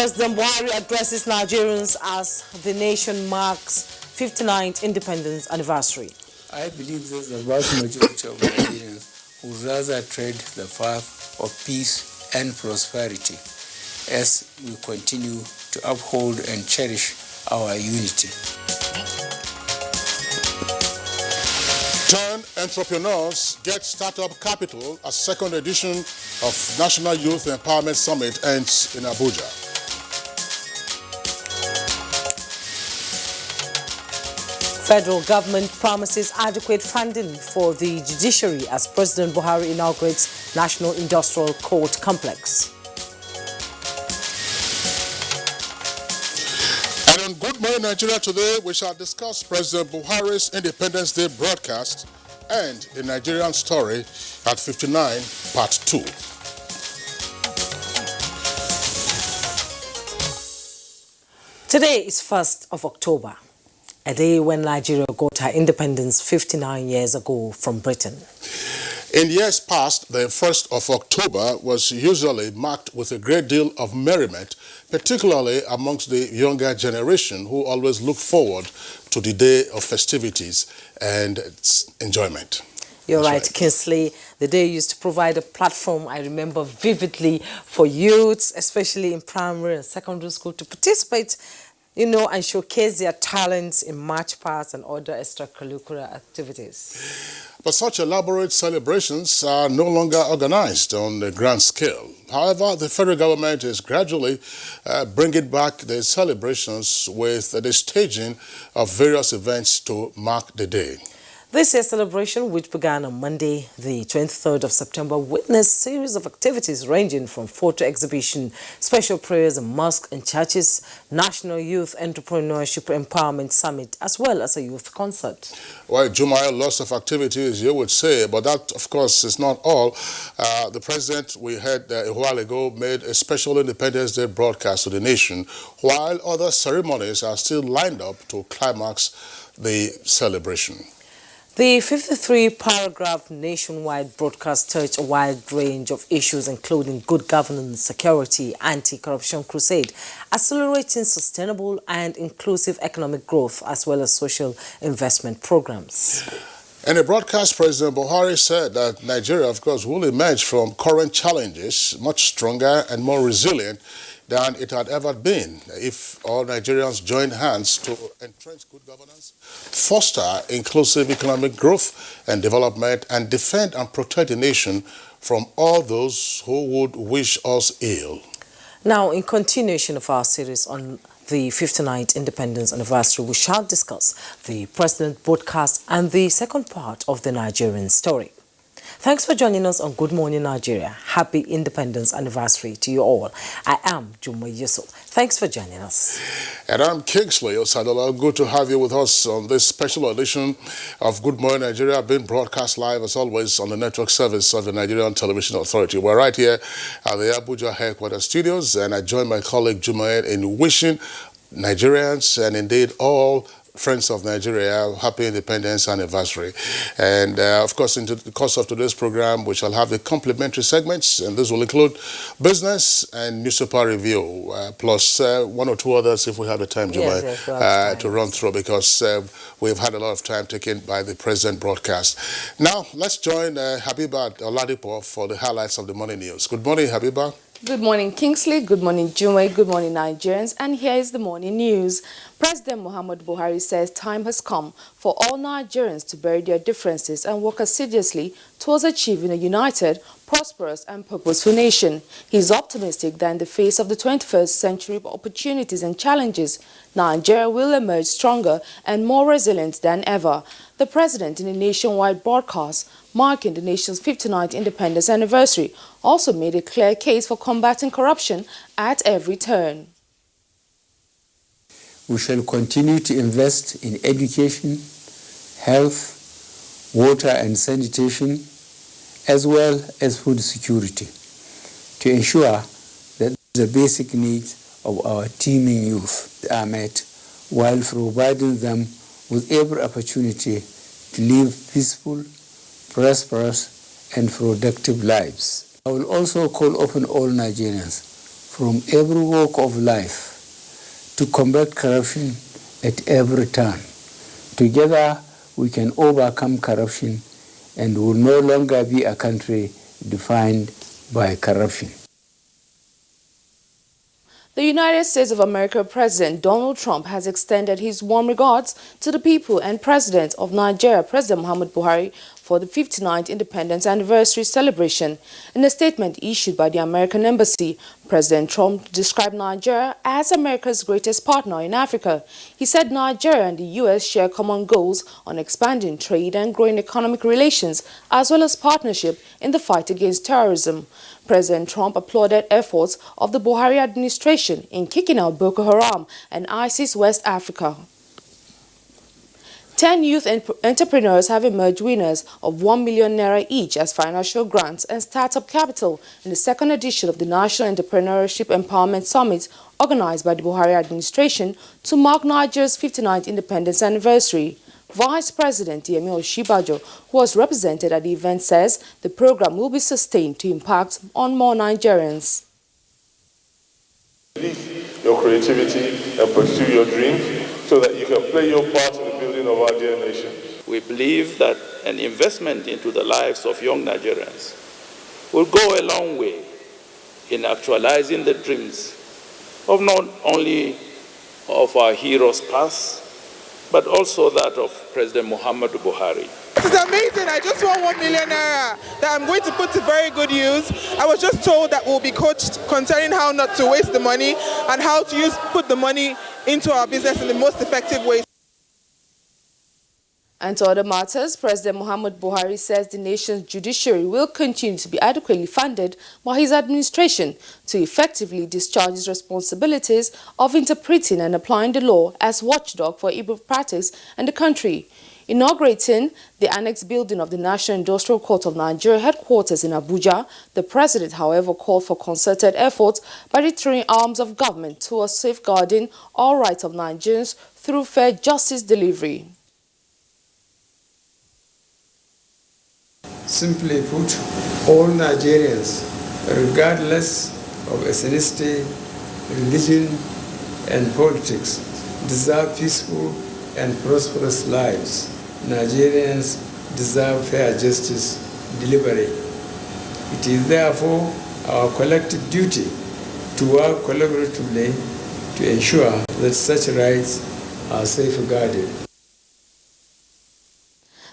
President Buhari addresses Nigerians as the nation marks 59th independence anniversary. I believe that the vast majority of Nigerians would rather tread the path of peace and prosperity as we continue to uphold and cherish our unity. 10 entrepreneurs get startup capital as second edition of National Youth Empowerment Summit ends in Abuja. Federal government promises adequate funding for the judiciary as President Buhari inaugurates National Industrial Court Complex. And on Good Morning Nigeria today, we shall discuss President Buhari's Independence Day broadcast and the Nigerian story at 59, Part 2. Today is 1st of October, a day when Nigeria got her independence 59 years ago from Britain. In years past, the 1st of October was usually marked with a great deal of merriment, particularly amongst the younger generation who always look forward to the day of festivities and its enjoyment. You're right, Kingsley. The day used to provide a platform, I remember vividly, for youths, especially in primary and secondary school, to participate, and showcase their talents in march parts and other extracurricular activities. But such elaborate celebrations are no longer organized on a grand scale. However, the federal government is gradually bringing back the celebrations with the staging of various events to mark the day. This year's celebration, which began on Monday, the 23rd of September, witnessed a series of activities ranging from photo exhibition, special prayers in mosques and churches, National Youth Entrepreneurship Empowerment Summit, as well as a youth concert. Well, Jumaya, lots of activities, you would say, but that, of course, is not all. The president, we heard a while ago, made a special Independence Day broadcast to the nation, while other ceremonies are still lined up to climax the celebration. The 53-paragraph nationwide broadcast touched a wide range of issues including good governance, security, anti-corruption crusade, accelerating sustainable and inclusive economic growth, as well as social investment programs. In a broadcast, President Buhari said that Nigeria, of course, will emerge from current challenges much stronger and more resilient than it had ever been if all Nigerians joined hands to entrench good governance, foster inclusive economic growth and development, and defend and protect the nation from all those who would wish us ill. Now, in continuation of our series on the 59th independence anniversary, we shall discuss the president broadcast and the second part of the Nigerian story. Thanks for joining us on Good Morning Nigeria. Happy Independence Anniversary to you all. I am Juma Yusuf. Thanks for joining us. And I'm Kingsley Osadola. Good to have you with us on this special edition of Good Morning Nigeria, being broadcast live as always on the network service of the Nigerian Television Authority. We're right here at the Abuja headquarters studios, and I join my colleague Juma in wishing Nigerians and indeed all friends of Nigeria happy independence anniversary. And of course, in the course of today's program, we shall have the complimentary segments, and this will include business and newspaper review, plus one or two others if we have the time, Jumai, to run through, because we've had a lot of time taken by the president broadcast. Now, let's join Habiba Oladipo for the highlights of the morning news. Good morning, Habiba. Good morning, Kingsley. Good morning, Jumai. Good morning, Nigerians. And here is the morning news. President Muhammadu Buhari says time has come for all Nigerians to bury their differences and work assiduously towards achieving a united, prosperous and purposeful nation. He is optimistic that in the face of the 21st century opportunities and challenges, Nigeria will emerge stronger and more resilient than ever. The president, in a nationwide broadcast marking the nation's 59th independence anniversary, also made a clear case for combating corruption at every turn. We shall continue to invest in education, health, water and sanitation, as well as food security, to ensure that the basic needs of our teeming youth are met, while providing them with every opportunity to live peaceful, prosperous and productive lives. I will also call upon all Nigerians from every walk of life to combat corruption at every turn. Together, we can overcome corruption and will no longer be a country defined by corruption. The United States of America President Donald Trump has extended his warm regards to the people and President of Nigeria, President Muhammadu Buhari, for the 59th Independence Anniversary celebration. In a statement issued by the American Embassy, President Trump described Nigeria as America's greatest partner in Africa. He said Nigeria and the U.S. share common goals on expanding trade and growing economic relations, as well as partnership in the fight against terrorism. President Trump applauded efforts of the Buhari administration in kicking out Boko Haram and ISIS West Africa. 10 youth entrepreneurs have emerged winners of 1 million naira each as financial grants and startup capital in the second edition of the National Entrepreneurship Empowerment Summit organized by the Buhari administration to mark Nigeria's 59th independence anniversary. Vice President Yemi Oshibajo, who was represented at the event, says the program will be sustained to impact on more Nigerians. Release your creativity and pursue your dreams so that you can play your part in the building of our dear nation. We believe that an investment into the lives of young Nigerians will go a long way in actualizing the dreams of not only of our heroes past, but also that of President Muhammadu Buhari. This is amazing. I just won 1 million naira that I'm going to put to very good use. I was just told that we'll be coached concerning how not to waste the money and how to put the money into our business in the most effective way. And to other matters, President Muhammadu Buhari says the nation's judiciary will continue to be adequately funded by his administration to effectively discharge his responsibilities of interpreting and applying the law as watchdog for Igbo practice in the country. Inaugurating the annex building of the National Industrial Court of Nigeria headquarters in Abuja, the president, however, called for concerted efforts by the three arms of government towards safeguarding all rights of Nigerians through fair justice delivery. Simply put, all Nigerians, regardless of ethnicity, religion, and politics, deserve peaceful and prosperous lives. Nigerians deserve fair justice delivery. It is therefore our collective duty to work collaboratively to ensure that such rights are safeguarded.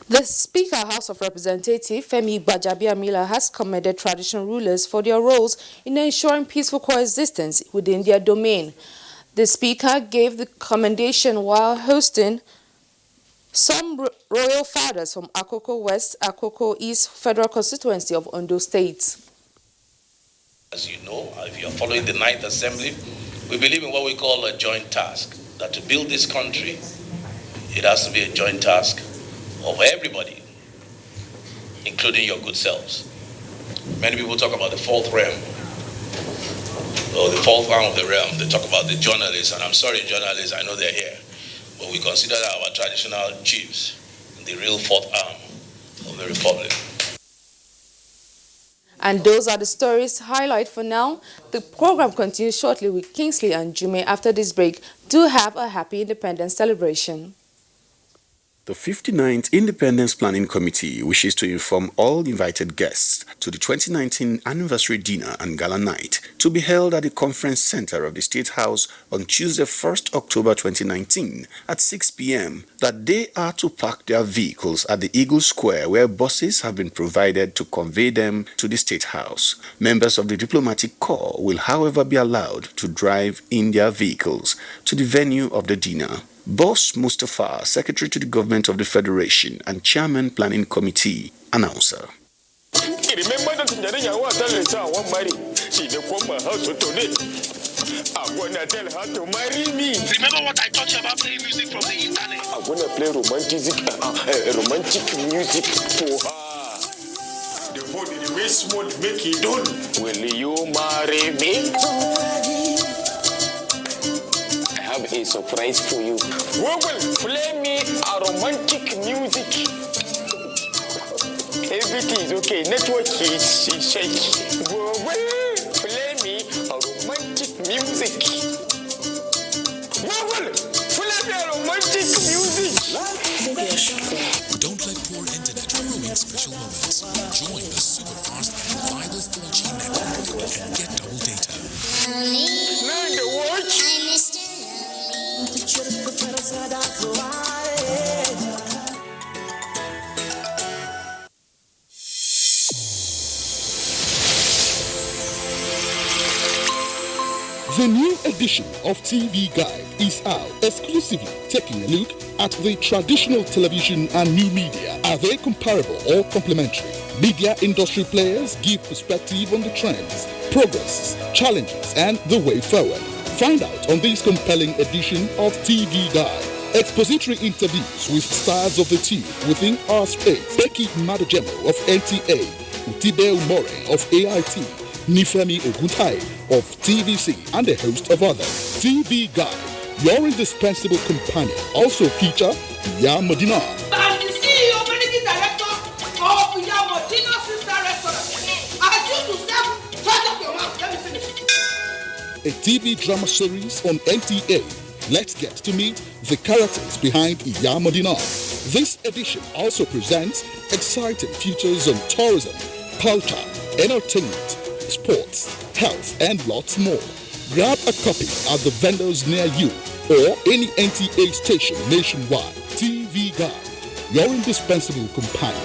The Speaker, House of Representatives, Femi Gbajabiamila, has commended traditional rulers for their roles in ensuring peaceful coexistence within their domain. The Speaker gave the commendation while hosting some royal fathers from Akoko West, Akoko East Federal Constituency of Ondo State. As you know, if you are following the 9th Assembly, we believe in what we call a joint task, that to build this country, it has to be a joint task of everybody, including your good selves. Many people talk about the fourth realm, or the fourth arm of the realm. They talk about the journalists, and I'm sorry, journalists, I know they're here, but we consider our traditional chiefs the real fourth arm of the republic. And those are the stories highlight for now. The program continues shortly with Kingsley and Jume. After this break, do have a happy independence celebration. The 59th Independence Planning Committee wishes to inform all invited guests to the 2019 anniversary dinner and gala night to be held at the Conference Center of the State House on Tuesday, 1st October 2019 at 6 p.m. that they are to park their vehicles at the Eagle Square, where buses have been provided to convey them to the State House. Members of the Diplomatic Corps will, however, be allowed to drive in their vehicles to the venue of the dinner. Boss Mustafa, Secretary to the Government of the Federation and Chairman Planning Committee, announcer. Remember that I want marry. She dey come my house today. I wanna tell her to marry me. Remember what I taught you about playing music from the internet? I wanna play romantic music for her. The body, the way small, make it done. Will you marry me? I have a surprise for you. Well, play me a romantic music. Everything is okay. Network is shaky. Well, play me a romantic music. Marvel, full of your romantic music. Don't let poor internet ruin special moments. Join the super fast and reliable 4G network and get double data. Learn the watch. The new edition of TV Guide is out, exclusively taking a look at the traditional television and new media. Are they comparable or complementary? Media industry players give perspective on the trends, progress, challenges, and the way forward. Find out on this compelling edition of TV Guide. Expository interviews with stars of the team within our space. Becky Madojemo of NTA, Utibe Umore of AIT, Nifemi Oguntai of TVC, and a host of others. TV Guide, your indispensable companion, also feature Yam Medina. I'm the CEO, managing director of Medina Sister Restaurant. I choose to serve. Shut up your mouth. Let me finish. A TV drama series on NTA. Let's get to meet the characters behind Iya Medina. This edition also presents exciting features on tourism, culture, entertainment, sports, health, and lots more. Grab a copy at the vendors near you or any NTA station nationwide. TV Guide, your indispensable companion.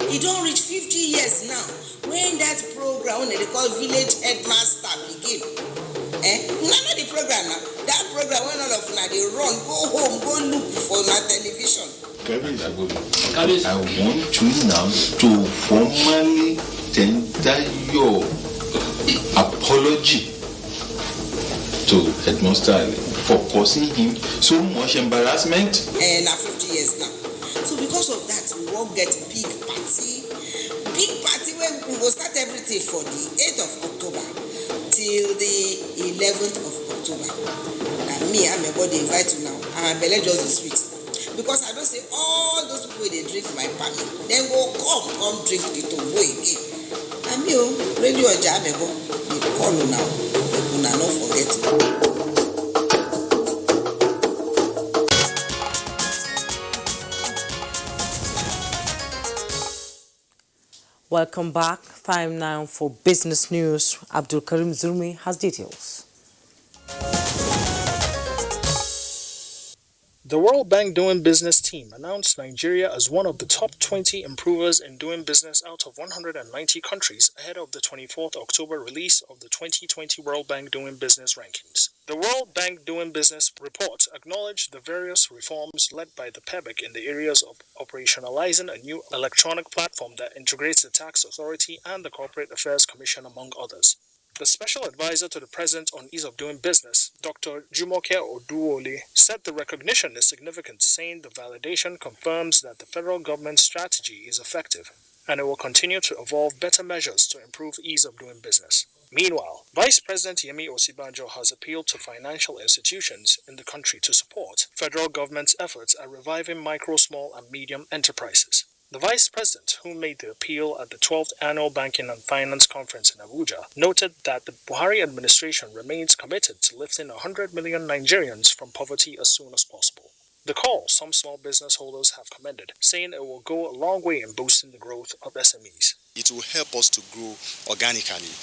You don't reach 50 years now. When that program they call village headmaster begin. You know the program now. That program when all of now they run, go home, go look for my television. I want you now to formally tender your apology to Headmaster Ali for causing him so much embarrassment. Now 50 years now. So because of that, we won't get big party where we will start everything for the 8th of October till the 11th of October. And me and my body invite you now, and my belly just is sweet. Because I don't say all those people they drink my party, then go come drink the Togo again. And me, radio jam, they call you now, they will not forget. Welcome back. Time now for business news. Abdul Karim Zurmi has details. The World Bank Doing Business team announced Nigeria as one of the top 20 improvers in doing business out of 190 countries ahead of the 24th October release of the 2020 World Bank Doing Business rankings. The World Bank Doing Business report acknowledged the various reforms led by the PEBIC in the areas of operationalizing a new electronic platform that integrates the Tax Authority and the Corporate Affairs Commission, among others. The Special Advisor to the President on Ease of Doing Business, Dr. Jumoke Oduwole, said the recognition is significant, saying the validation confirms that the federal government's strategy is effective and it will continue to evolve better measures to improve ease of doing business. Meanwhile, Vice President Yemi Osibanjo has appealed to financial institutions in the country to support federal government's efforts at reviving micro, small, and medium enterprises. The Vice President, who made the appeal at the 12th Annual Banking and Finance Conference in Abuja, noted that the Buhari administration remains committed to lifting 100 million Nigerians from poverty as soon as possible. The call some small business holders have commended, saying it will go a long way in boosting the growth of SMEs. It will help us to grow organically.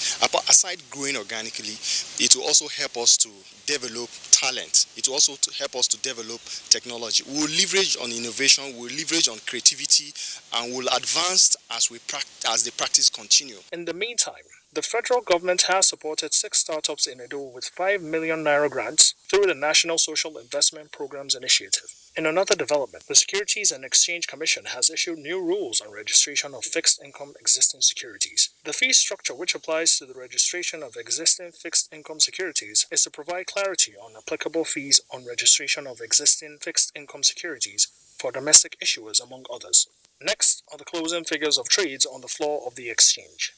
Aside growing organically, it will also help us to develop talent. It will also help us to develop technology. We will leverage on innovation, we will leverage on creativity, and we will advance as the practice continue. In the meantime, the federal government has supported 6 startups in Edo with 5 million naira grants through the National Social Investment Programs Initiative. In another development, the Securities and Exchange Commission has issued new rules on registration of fixed income existing securities. The fee structure which applies to the registration of existing fixed income securities is to provide clarity on applicable fees on registration of existing fixed income securities for domestic issuers, among others. Next are the closing figures of trades on the floor of the exchange.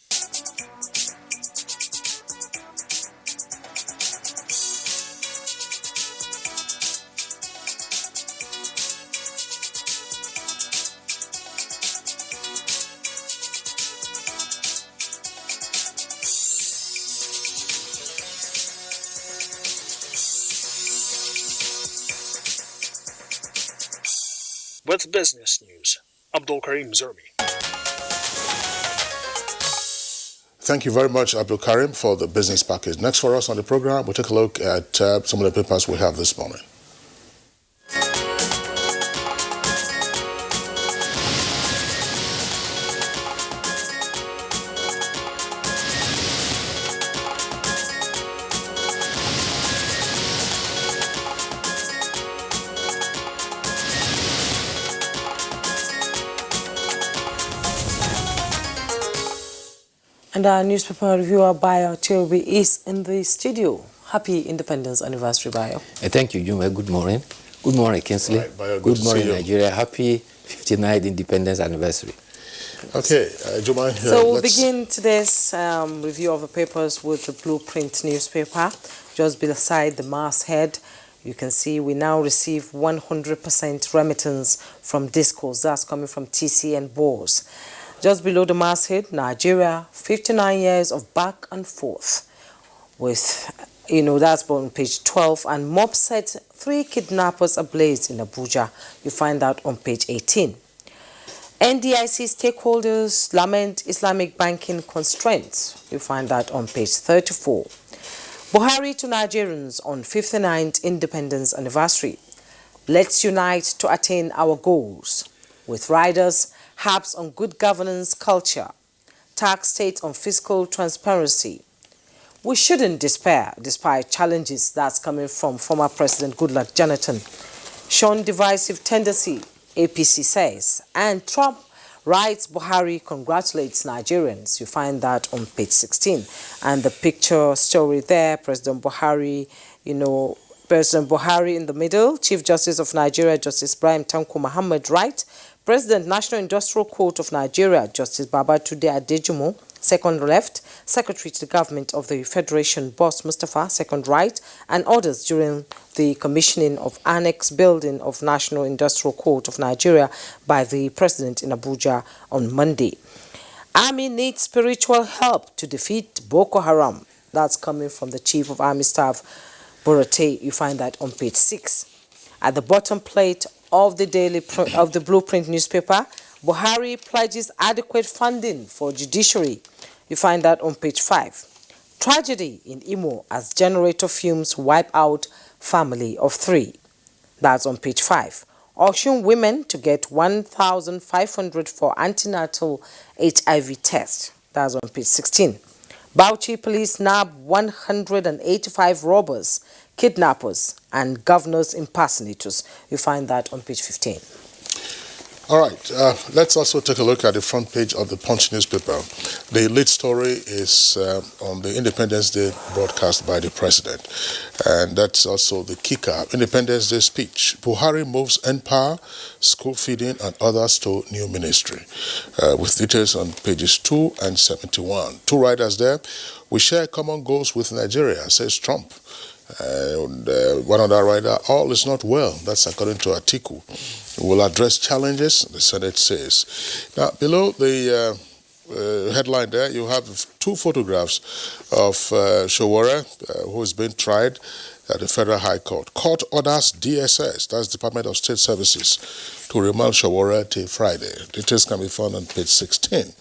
With business news, Abdul Karim Zermi. Thank you very much, Abdul Karim, for the business package. Next for us on the program, we'll take a look at some of the papers we have this morning. And our newspaper reviewer, Bayo Tiobi, is in the studio. Happy Independence Anniversary, Bayo. Thank you, Juma. Good morning. Good morning, Kinsley. Right, Bayo, good morning, Nigeria. Happy 59th Independence Anniversary. Okay, Juma. So we'll begin today's review of the papers with the Blueprint newspaper. Just beside the masthead, you can see we now receive 100% remittance from Discos. That's coming from TC and Boers. Just below the masthead, Nigeria, 59 years of back and forth. With, that's on page 12. And mob set 3 kidnappers ablaze in Abuja. You find that on page 18. NDIC stakeholders lament Islamic banking constraints. You find that on page 34. Buhari to Nigerians on 59th Independence Anniversary. Let's unite to attain our goals. With riders, harps on good governance culture. Tax state on fiscal transparency. We shouldn't despair despite challenges that's coming from former President Goodluck Jonathan. Shown divisive tendency, APC says. And Trump writes Buhari congratulates Nigerians. You find that on page 16. And the picture story there, President Buhari, President Buhari in the middle, Chief Justice of Nigeria, Justice Ibrahim Tanko Muhammad, right? President, National Industrial Court of Nigeria, Justice Babatunde Adejumo, second left, Secretary to the Government of the Federation, Boss Mustafa, second right, and others during the commissioning of Annex Building of National Industrial Court of Nigeria by the President in Abuja on Monday. Army needs spiritual help to defeat Boko Haram. That's coming from the Chief of Army Staff, Borate. You find that on page 6. At the bottom plate of the Blueprint newspaper, Buhari pledges adequate funding for judiciary. You find that on page 5. Tragedy in Imo as generator fumes wipe out family of 3. That's on page 5. Auction women to get 1,500 for antenatal HIV test. That's on page 16. Bauchi police nab 185 robbers, kidnappers, and governors impersonators. You find that on page 15. All right, let's also take a look at the front page of the Punch newspaper. The lead story is on the Independence Day broadcast by the President. And that's also the kicker, Independence Day speech. Buhari moves NPower, school feeding, and others to new ministry. With details on pages 2 and 71. 2 writers there. We share common goals with Nigeria, says Trump. One other writer, all is not well. That's according to Atiku. We will address challenges, the Senate says. Now, below the headline there, you have 2 photographs of Showore, who is being tried at the Federal High Court. Court orders DSS, that's Department of State Services, to remand Showore till Friday. Details can be found on page 16.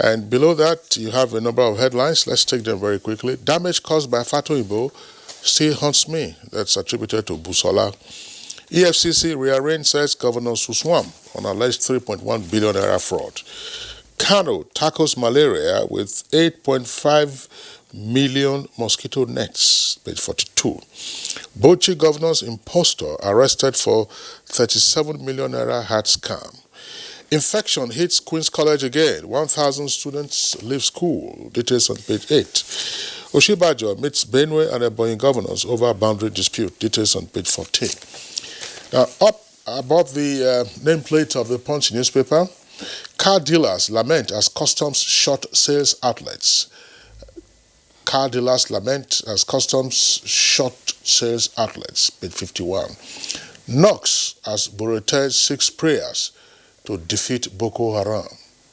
And below that, you have a number of headlines. Let's take them very quickly. Damage caused by Fatu Ibo still haunts me. That's attributed to Busola. EFCC rearranged, says Governor Suswam, on alleged 3.1 billion naira fraud. Kano tackles malaria with 8.5 million mosquito nets, page 42. Bauchi governor's impostor arrested for 37 million naira heart scam. Infection hits Queen's College again. 1,000 students leave school. Details on page 8. Oshibajo meets Benue and Ebonyi governors over boundary dispute. Details on page 14. Now, up above the nameplate of the Punch newspaper, car dealers lament as customs shut sales outlets. Car dealers lament as customs shut sales outlets, page 51. Knox as Borete seeks prayers to defeat Boko Haram.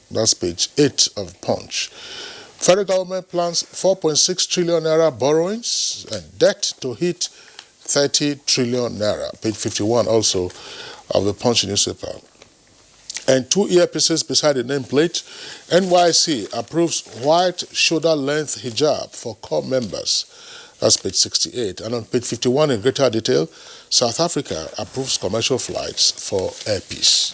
That's page 8 of Punch. Federal government plans 4.6 trillion naira borrowings and debt to hit 30 trillion naira. Page 51 also of the Punch newspaper. And 2 earpieces beside the nameplate. NYC approves white shoulder-length hijab for core members. That's page 68. And on page 51 in greater detail, South Africa approves commercial flights for Air Peace.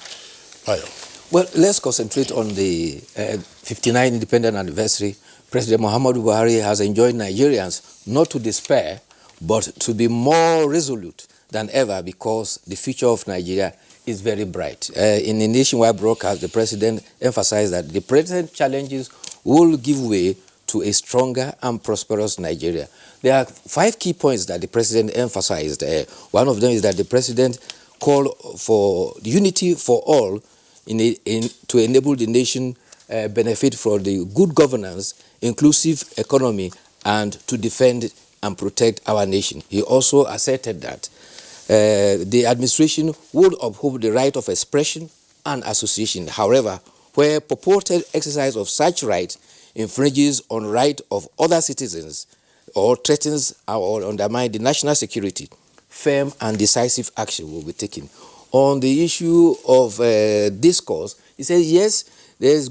Ayo. Well, let's concentrate on the 59th independent anniversary. President Muhammadu Buhari has enjoined Nigerians not to despair, but to be more resolute than ever, because the future of Nigeria is very bright. In a nationwide broadcast, the president emphasized that the present challenges will give way to a stronger and prosperous Nigeria. There are 5 key points that the president emphasized. One of them is that the president called for unity for all to enable the nation benefit from the good governance, inclusive economy, and to defend and protect our nation. He also asserted that the administration would uphold the right of expression and association. However, where purported exercise of such right infringes on right of other citizens or threatens or undermines the national security, firm and decisive action will be taken. On the issue of discourse, he says, yes, it's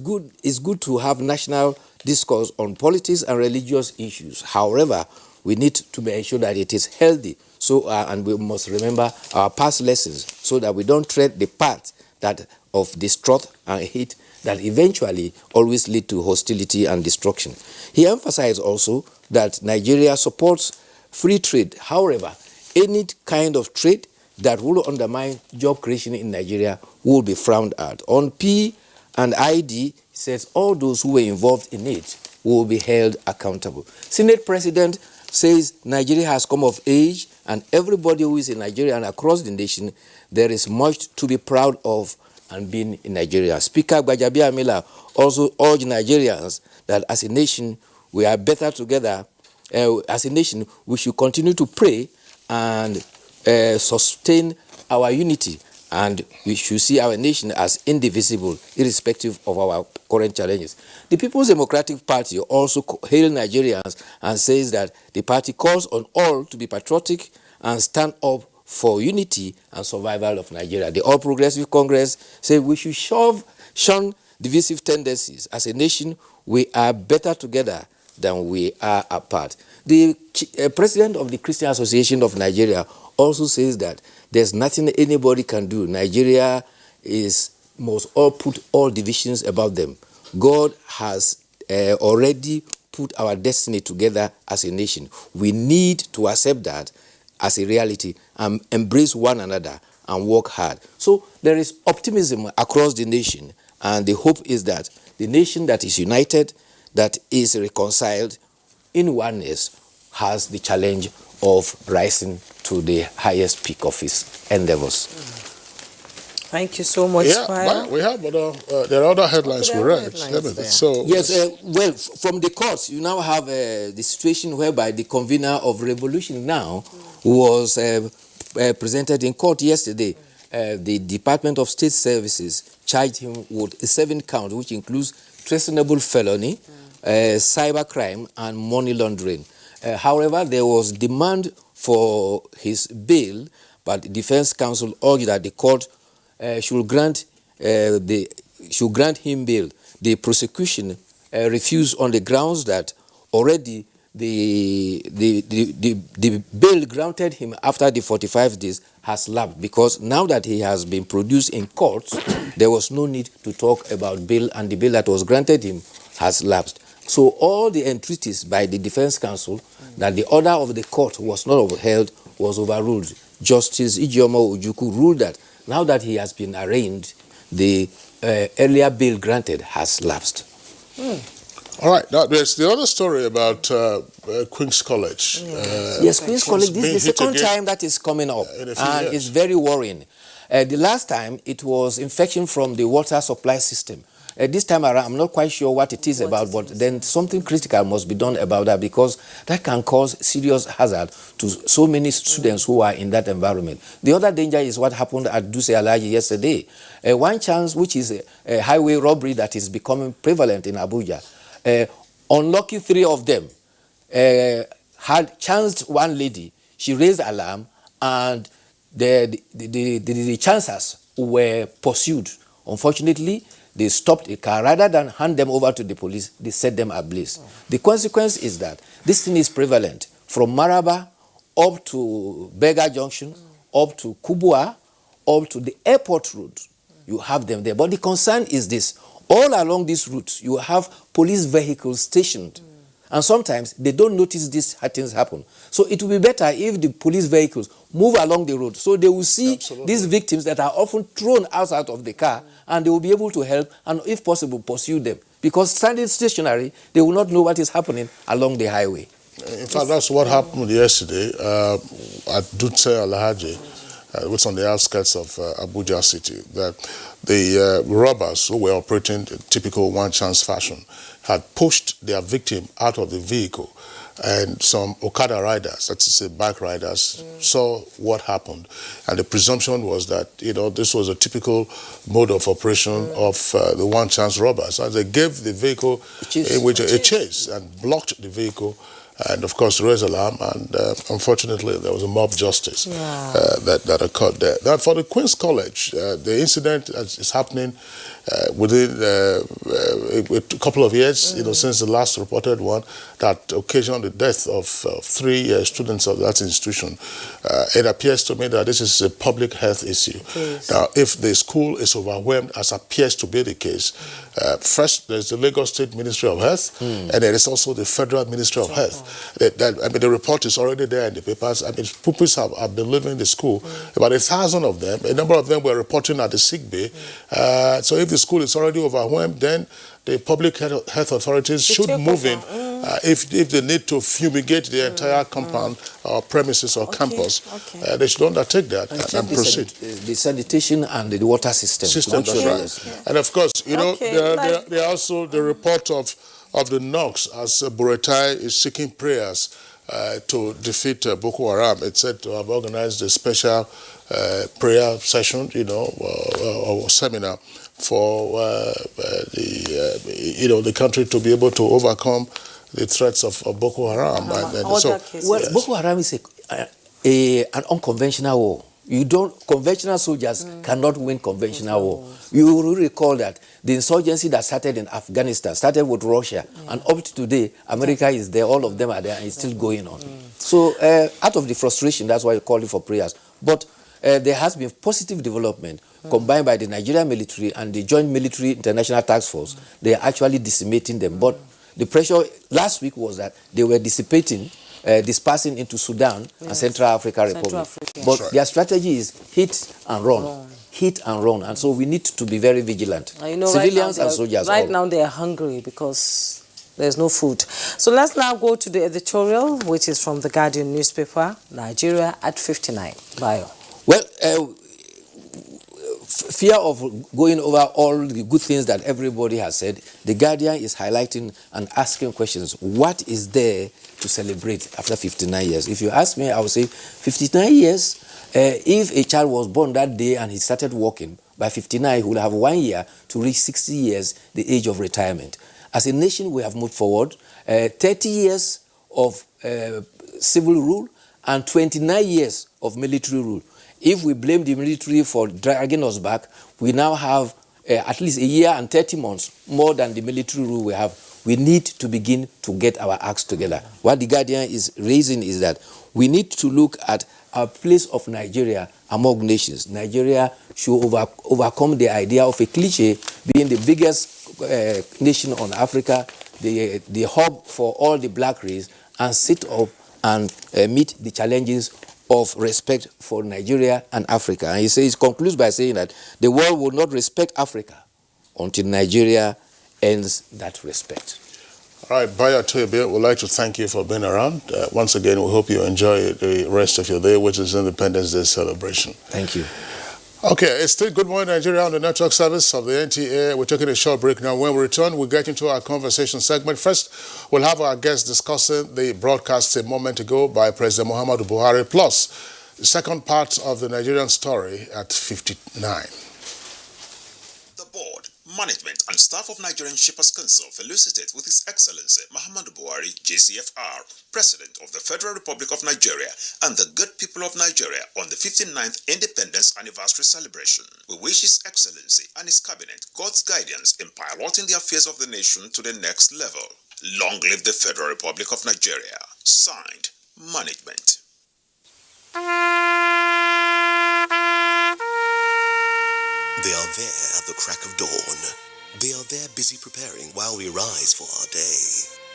good to have national discourse on politics and religious issues. However, we need to make sure that it is healthy. So, and we must remember our past lessons so that we don't tread the path that of distrust and hate that eventually always lead to hostility and destruction. He emphasized also that Nigeria supports free trade. However, any kind of trade that will undermine job creation in Nigeria will be frowned at. On P and ID, he says all those who were involved in it will be held accountable. Senate President says Nigeria has come of age, and everybody who is in Nigeria and across the nation, there is much to be proud of and being in Nigeria. Speaker Gbajabiamila also urged Nigerians that as a nation, we are better together. As a nation, we should continue to pray and sustain our unity, and we should see our nation as indivisible, irrespective of our current challenges. The People's Democratic Party also hails Nigerians and says that the party calls on all to be patriotic and stand up for unity and survival of Nigeria. The All Progressive Congress says we should shun divisive tendencies. As a nation, we are better together than we are apart. The president of the Christian Association of Nigeria also says that there's nothing anybody can do. Nigeria must all put all divisions about them. God has already put our destiny together as a nation. We need to accept that as a reality and embrace one another and work hard. So there is optimism across the nation, and the hope is that the nation that is united, that is reconciled in oneness, has the challenge of rising to the highest peak of its endeavors. Thank you so much. Yeah, we have, but there are other headlines we read. So yes, well, from the courts, you now have the situation whereby the convener of revolution now was presented in court yesterday. The Department of State Services charged him with 7 counts, which includes treasonable felony, cybercrime, and money laundering. However, there was demand for his bail, but the defense counsel argued that the court should grant him bail. The prosecution refused on the grounds that already the bail granted him after the 45 days has lapsed, because now that he has been produced in court, there was no need to talk about bail, and the bail that was granted him has lapsed. So all the entreaties by the defense counsel that the order of the court was not upheld was overruled. Justice Ijeoma Ojukwu ruled that now that he has been arraigned, the earlier bail granted has lapsed. All right, now there's the other story about Queen's College. Yes, Queen's College, this is the second time that is coming up, and it's very worrying. The last time, it was infection from the water supply system. This time around, I'm not quite sure what it is about, but then something critical must be done about that, because that can cause serious hazard to so many students who are in that environment. The other danger is what happened at Dutse Alaji yesterday. One chance, which is a highway robbery that is becoming prevalent in Abuja. Unlucky 3 of them had chanced one lady. She raised alarm, and the chancers were pursued. Unfortunately, they stopped a car. Rather than hand them over to the police, they set them ablaze. The consequence is that this thing is prevalent from Maraba up to Bega Junction, up to Kubwa, up to the airport road. You have them there. But the concern is this. All along this route, you have police vehicles stationed. And sometimes they don't notice these things happen. So it will be better if the police vehicles move along the road so they will see these victims that are often thrown outside of the car and they will be able to help and, if possible, pursue them. Because standing stationary, they will not know what is happening along the highway. In fact, that's what happened yesterday at Dutse Alhaji, which is on the outskirts of Abuja city, that the robbers who were operating in typical one-chance fashion had pushed their victim out of the vehicle, and some Okada riders, that's to say bike riders, saw what happened, and the presumption was that this was a typical mode of operation of the one-chance robbers, and they gave the vehicle a chase and blocked the vehicle. And of course, raised alarm, and unfortunately, there was a mob justice that occurred there. Now, for the Queen's College, the incident is happening within a couple of years, since the last reported one that occasioned the death of 3 students of that institution. It appears to me that this is a public health issue. Now, if the school is overwhelmed, as appears to be the case, first there's the Lagos State Ministry of Health, and there is also the Federal Ministry of Health. The report is already there in the papers. Pupils have been leaving the school. About 1,000 of them, a number of them were reporting at the sick bay. So if the school is already overwhelmed, then the public health authorities should move in if they need to fumigate the entire compound or premises or campus. They should undertake that and proceed. The sanitation and the water system. Right. And of course, there are also the report of the knocks as Buratai is seeking prayers to defeat Boko Haram. It's said to have organized a special prayer session, or seminar for the country to be able to overcome the threats of Boko Haram. Boko Haram is an unconventional war. Conventional soldiers cannot win conventional war. You will recall that the insurgency that started in Afghanistan started with Russia, and up to today, America is there, all of them are there, and it's still going on. So out of the frustration, that's why you call it for prayers. But there has been positive development combined by the Nigerian military and the Joint Military International Task Force. They are actually decimating them. But the pressure last week was that they were dispersing into Sudan and Central Africa Republic. But their strategy is hit and run. Hit and run. And so we need to be very vigilant. Civilians and soldiers. Right now they are hungry because there's no food. So let's now go to the editorial, which is from the Guardian newspaper, Nigeria at 59. Bio. Well, fear of going over all the good things that everybody has said, the Guardian is highlighting and asking questions. What is there to celebrate after 59 years? If you ask me, I would say 59 years, if a child was born that day and he started walking, by 59 he will have 1 year to reach 60 years, the age of retirement. As a nation, we have moved forward. 30 years of civil rule and 29 years of military rule. If we blame the military for dragging us back, we now have at least a year and 30 months more than the military rule we have. We need to begin to get our acts together. What the Guardian is raising is that we need to look at our place of Nigeria among nations. Nigeria should overcome the idea of a cliche being the biggest nation on Africa, the hub for all the black race, and sit up and meet the challenges of respect for Nigeria and Africa. And he concludes by saying that the world will not respect Africa until Nigeria ends that respect. All right, Baya Toyebe, we'd like to thank you for being around. Once again, we hope you enjoy the rest of your day, which is Independence Day celebration. Thank you. Okay, it's still Good Morning Nigeria on the network service of the NTA. We're taking a short break now. When we return, we'll get into our conversation segment. First, we'll have our guests discussing the broadcast a moment ago by President Muhammadu Buhari, plus the second part of the Nigerian story at 59. The board management and staff of Nigerian Shippers Council felicitate with His Excellency Muhammadu Buhari, JCFR, President of the Federal Republic of Nigeria, and the good people of Nigeria on the 59th Independence Anniversary celebration. We wish His Excellency and his cabinet God's guidance in piloting the affairs of the nation to the next level. Long live the Federal Republic of Nigeria. Signed, Management. They are there at the crack of dawn. They are there busy preparing while we rise for our day.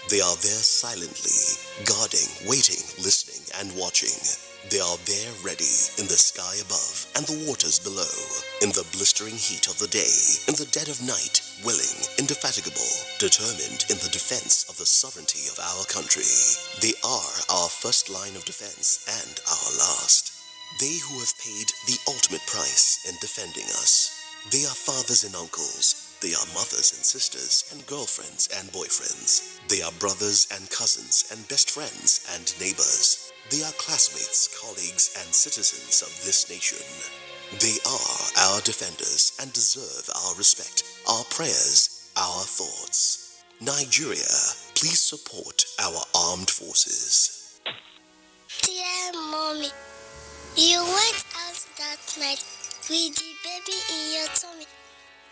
They are there silently, guarding, waiting, listening, and watching. They are there ready in the sky above and the waters below, in the blistering heat of the day, in the dead of night, willing, indefatigable, determined in the defense of the sovereignty of our country. They are our first line of defense and our last. They who have paid the ultimate price in defending us. They are fathers and uncles. They are mothers and sisters and girlfriends and boyfriends. They are brothers and cousins and best friends and neighbors. They are classmates, colleagues, and citizens of this nation. They are our defenders and deserve our respect, our prayers, our thoughts. Nigeria, please support our armed forces. Dear Mommy, you went out that night with the baby in your tummy,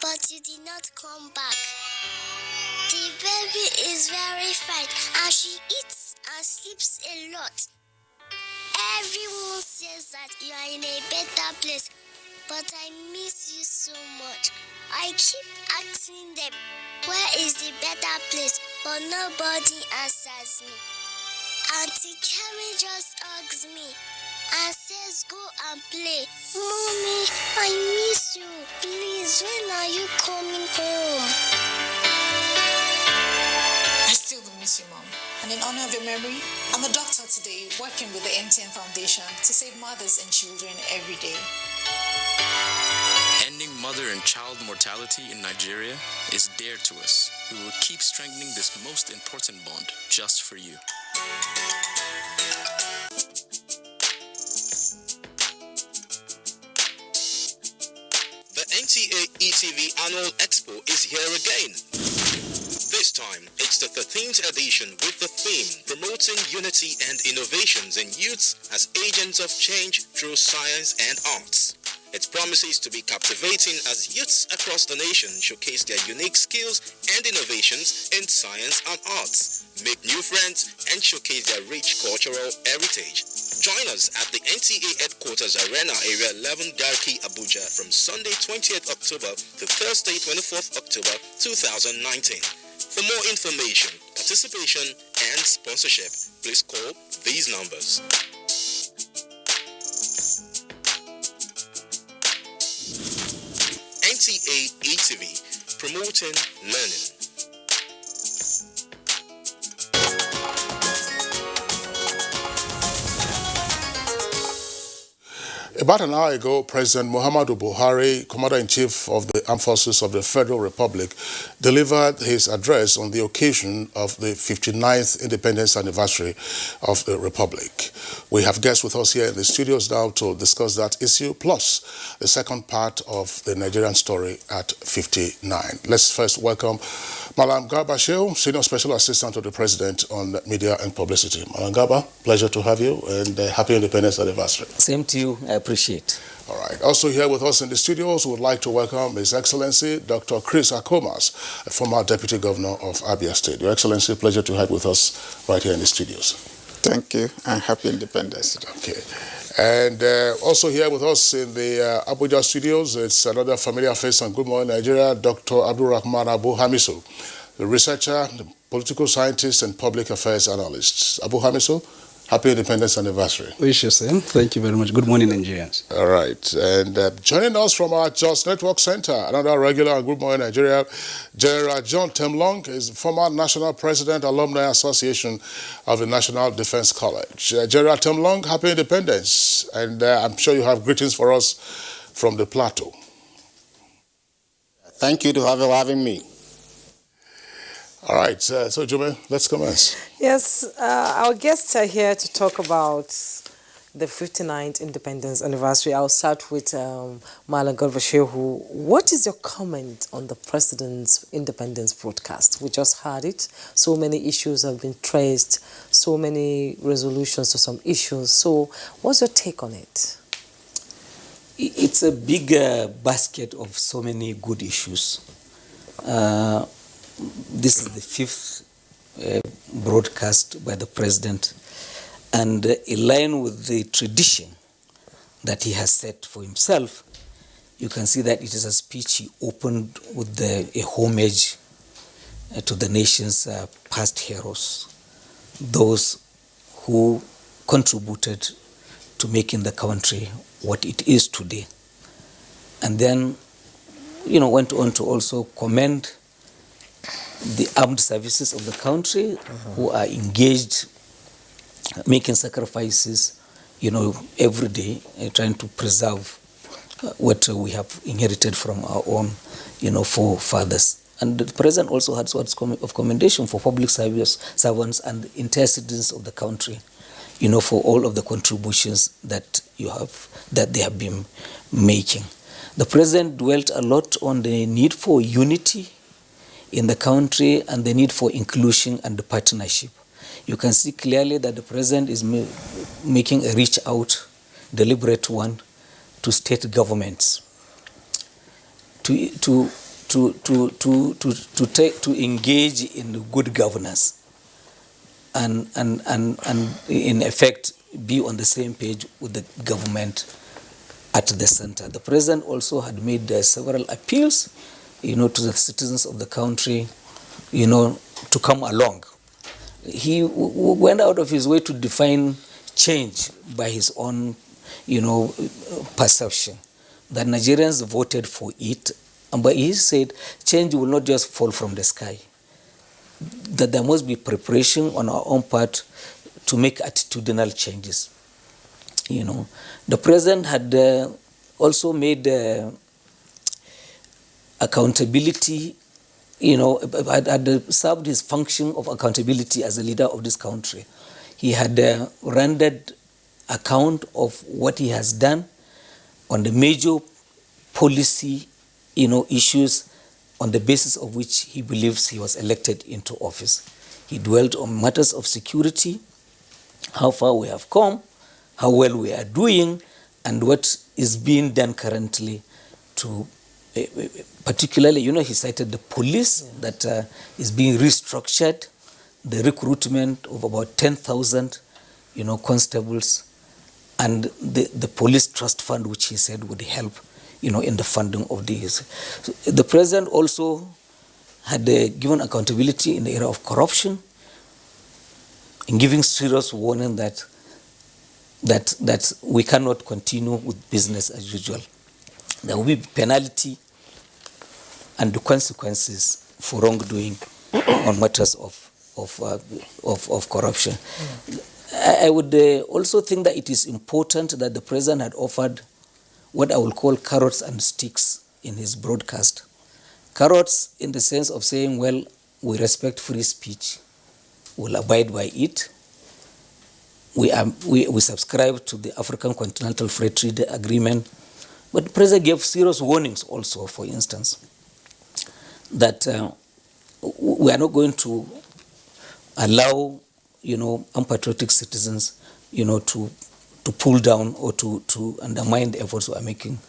but you did not come back. The baby is very fine and she eats and sleeps a lot. Everyone says that you are in a better place, but I miss you so much. I keep asking them, where is the better place? But nobody answers me. Auntie Carrie just hugs me and says, go and play. Mommy, I miss you. Please, when are you coming home? I still do miss you, Mom. And in honor of your memory, I'm a doctor today working with the MTN Foundation to save mothers and children every day. Ending mother and child mortality in Nigeria is dear to us. We will keep strengthening this most important bond just for you. The NTA ETV Annual Expo is here again. This time, it's the 13th edition with the theme Promoting Unity and Innovations in Youths as Agents of Change through Science and Arts. It promises to be captivating as youths across the nation showcase their unique skills and innovations in science and arts, make new friends, and showcase their rich cultural heritage. Join us at the NTA Headquarters Arena, Area 11, Garki, Abuja from Sunday 20th October to Thursday 24th October 2019. For more information, participation, and sponsorship, please call these numbers. NTA ETV, promoting learning. About an hour ago, President Muhammadu Buhari, Commander-in-Chief of the Armed Forces of the Federal Republic, delivered his address on the occasion of the 59th Independence Anniversary of the Republic. We have guests with us here in the studios now to discuss that issue, plus the second part of the Nigerian story at 59. Let's first welcome Malam Garba Shehu, Senior Special Assistant to the President on Media and Publicity. Malam Garba, pleasure to have you, and happy Independence Anniversary. Same to you. I appreciate. All right. Also here with us in the studios, we would like to welcome His Excellency Dr. Chris Akomas, a former Deputy Governor of Abia State. Your Excellency, pleasure to have with us right here in the studios. Thank you, and happy Independence Day. Okay. And also here with us in the Abuja studios, it's another familiar face on Good Morning Nigeria, Dr. Abdul Rahman Abu Hamisu, the researcher, the political scientist, and public affairs analyst. Abu Hamisu, happy Independence Anniversary. Wish you same. Thank you very much. Good morning, Nigerians. All right. And joining us from our Just Network Center, another regular on Good Morning Nigeria, General John Temlong is former National President, Alumni Association of the National Defense College. General Temlong, happy Independence. And I'm sure you have greetings for us from the plateau. Thank you for having me. All right, so Jume, let's commence. Yes, our guests are here to talk about the 59th Independence Anniversary. I'll start with Malam Garba Shehu. What is your comment on the President's Independence broadcast? We just heard it. So many issues have been traced, so many resolutions to some issues. So what's your take on it? It's a big basket of so many good issues. This is the fifth broadcast by the President, and in line with the tradition that he has set for himself, you can see that it is a speech he opened with a homage to the nation's past heroes, those who contributed to making the country what it is today. And then, went on to also commend the armed services of the country who are engaged, making sacrifices, every day, trying to preserve what we have inherited from our own, forefathers. And the President also had words of commendation for public servants and entire citizens of the country, for all of the contributions that they have been making. The President dwelt a lot on the need for unity in the country and the need for inclusion and partnership. You can see clearly that the President is making a reach out, deliberate one, to state governments to engage in good governance and in effect be on the same page with the government at the center. The President also had made several appeals, to the citizens of the country, to come along. He went out of his way to define change by his own, perception, that Nigerians voted for it, but he said change will not just fall from the sky, that there must be preparation on our own part to make attitudinal changes. The President had also made accountability, had served his function of accountability as a leader of this country. He had rendered account of what he has done on the major policy, issues on the basis of which he believes he was elected into office. He dwelt on matters of security, how far we have come, how well we are doing, and what is being done currently to, particularly, he cited the police that is being restructured, the recruitment of about 10,000, constables, and the police trust fund, which he said would help, in the funding of these. The President also had given accountability in the area of corruption, in giving serious warning that we cannot continue with business as usual. There will be penalty and the consequences for wrongdoing on matters of corruption. I would also think that it is important that the President had offered what I will call carrots and sticks in his broadcast. Carrots in the sense of saying, well, we respect free speech, we'll abide by it. We subscribe to the African Continental Free Trade Agreement, but the President gave serious warnings also, for instance, that we are not going to allow, unpatriotic citizens, to pull down or to undermine the efforts we are making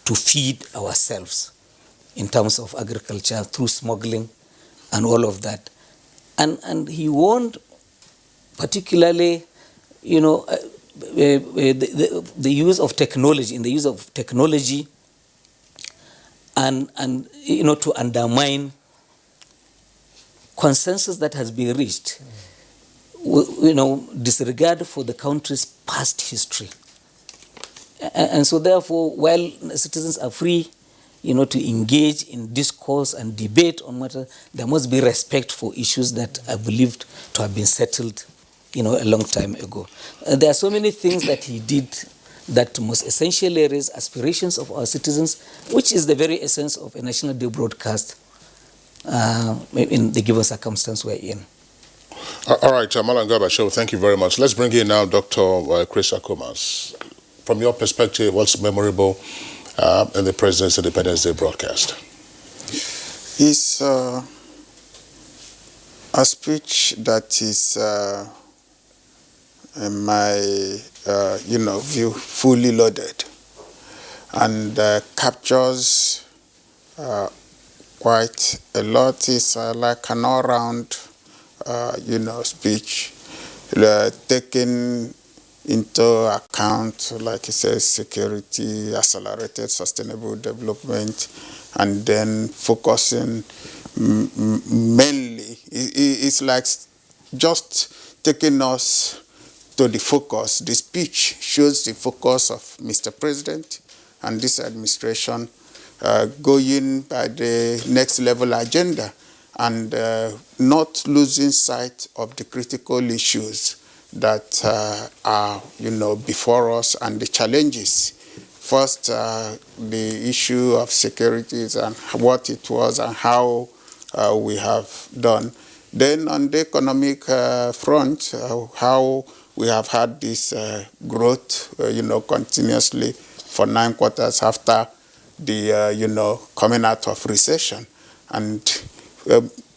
to feed ourselves in terms of agriculture through smuggling and all of that. And he warned particularly, the use of technology, and to undermine consensus that has been reached, disregard for the country's past history. And so therefore, while citizens are free, to engage in discourse and debate on matters, there must be respect for issues that are believed to have been settled, a long time ago. There are so many things that he did that must essentially raise aspirations of our citizens, which is the very essence of a national day broadcast in the given circumstance we're in. All right, Malam Gabashew, thank you very much. Let's bring in now Dr. Chris Akumas. From your perspective, what's memorable in the President's Independence Day broadcast? It's a speech that is, in my view, fully loaded and captures quite a lot. It's like an all-round, speech, taking into account, like it says, security, accelerated sustainable development, and then focusing mainly. It's like just taking us to the focus. The speech shows the focus of Mr. President and this administration going by the next level agenda and not losing sight of the critical issues that are, before us and the challenges. First, the issue of securities and what it was and how we have done. Then on the economic front, how we have had this growth, continuously for 9 quarters after the, coming out of recession. And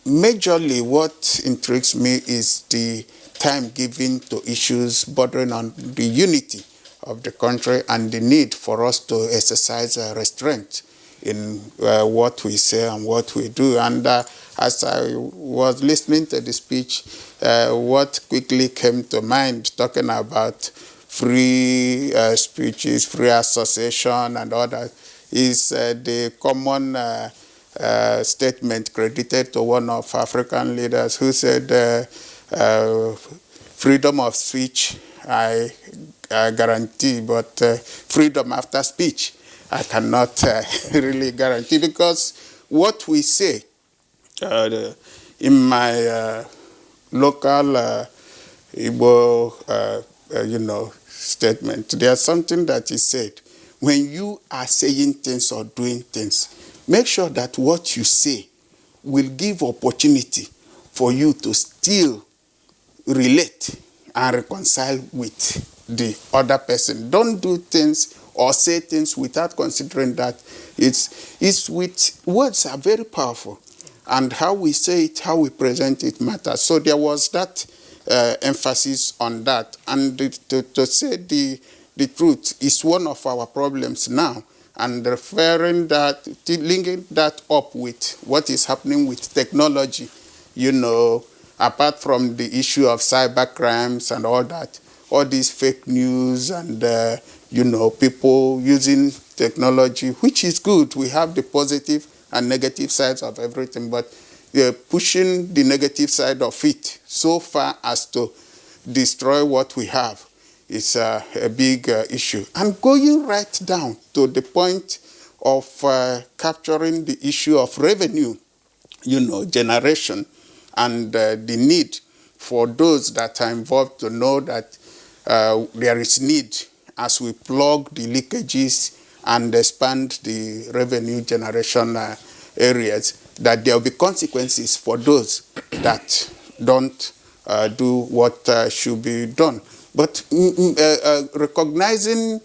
majorly what intrigues me is the time given to issues bordering on the unity of the country and the need for us to exercise restraint in what we say and what we do. And as I was listening to the speech, what quickly came to mind, talking about free speeches, free association and all that, is the common statement credited to one of African leaders who said, freedom of speech I guarantee, but freedom after speech I cannot really guarantee, because what we say in my local Igbo, statement, there's something that is said. When you are saying things or doing things, make sure that what you say will give opportunity for you to still relate and reconcile with the other person. Don't do things or say things without considering that it's with words are very powerful, and how we say it, how we present it matters. So there was that emphasis on that, and to say the truth is one of our problems now, and referring that, linking that up with what is happening with technology, apart from the issue of cyber crimes and all that, all these fake news and, people using technology, which is good. We have the positive and negative sides of everything, but pushing the negative side of it so far as to destroy what we have is a big issue. And going right down to the point of capturing the issue of revenue, generation, and the need for those that are involved to know that there is need as we plug the leakages and expand the revenue generation areas, that there will be consequences for those that don't do what should be done. But recognizing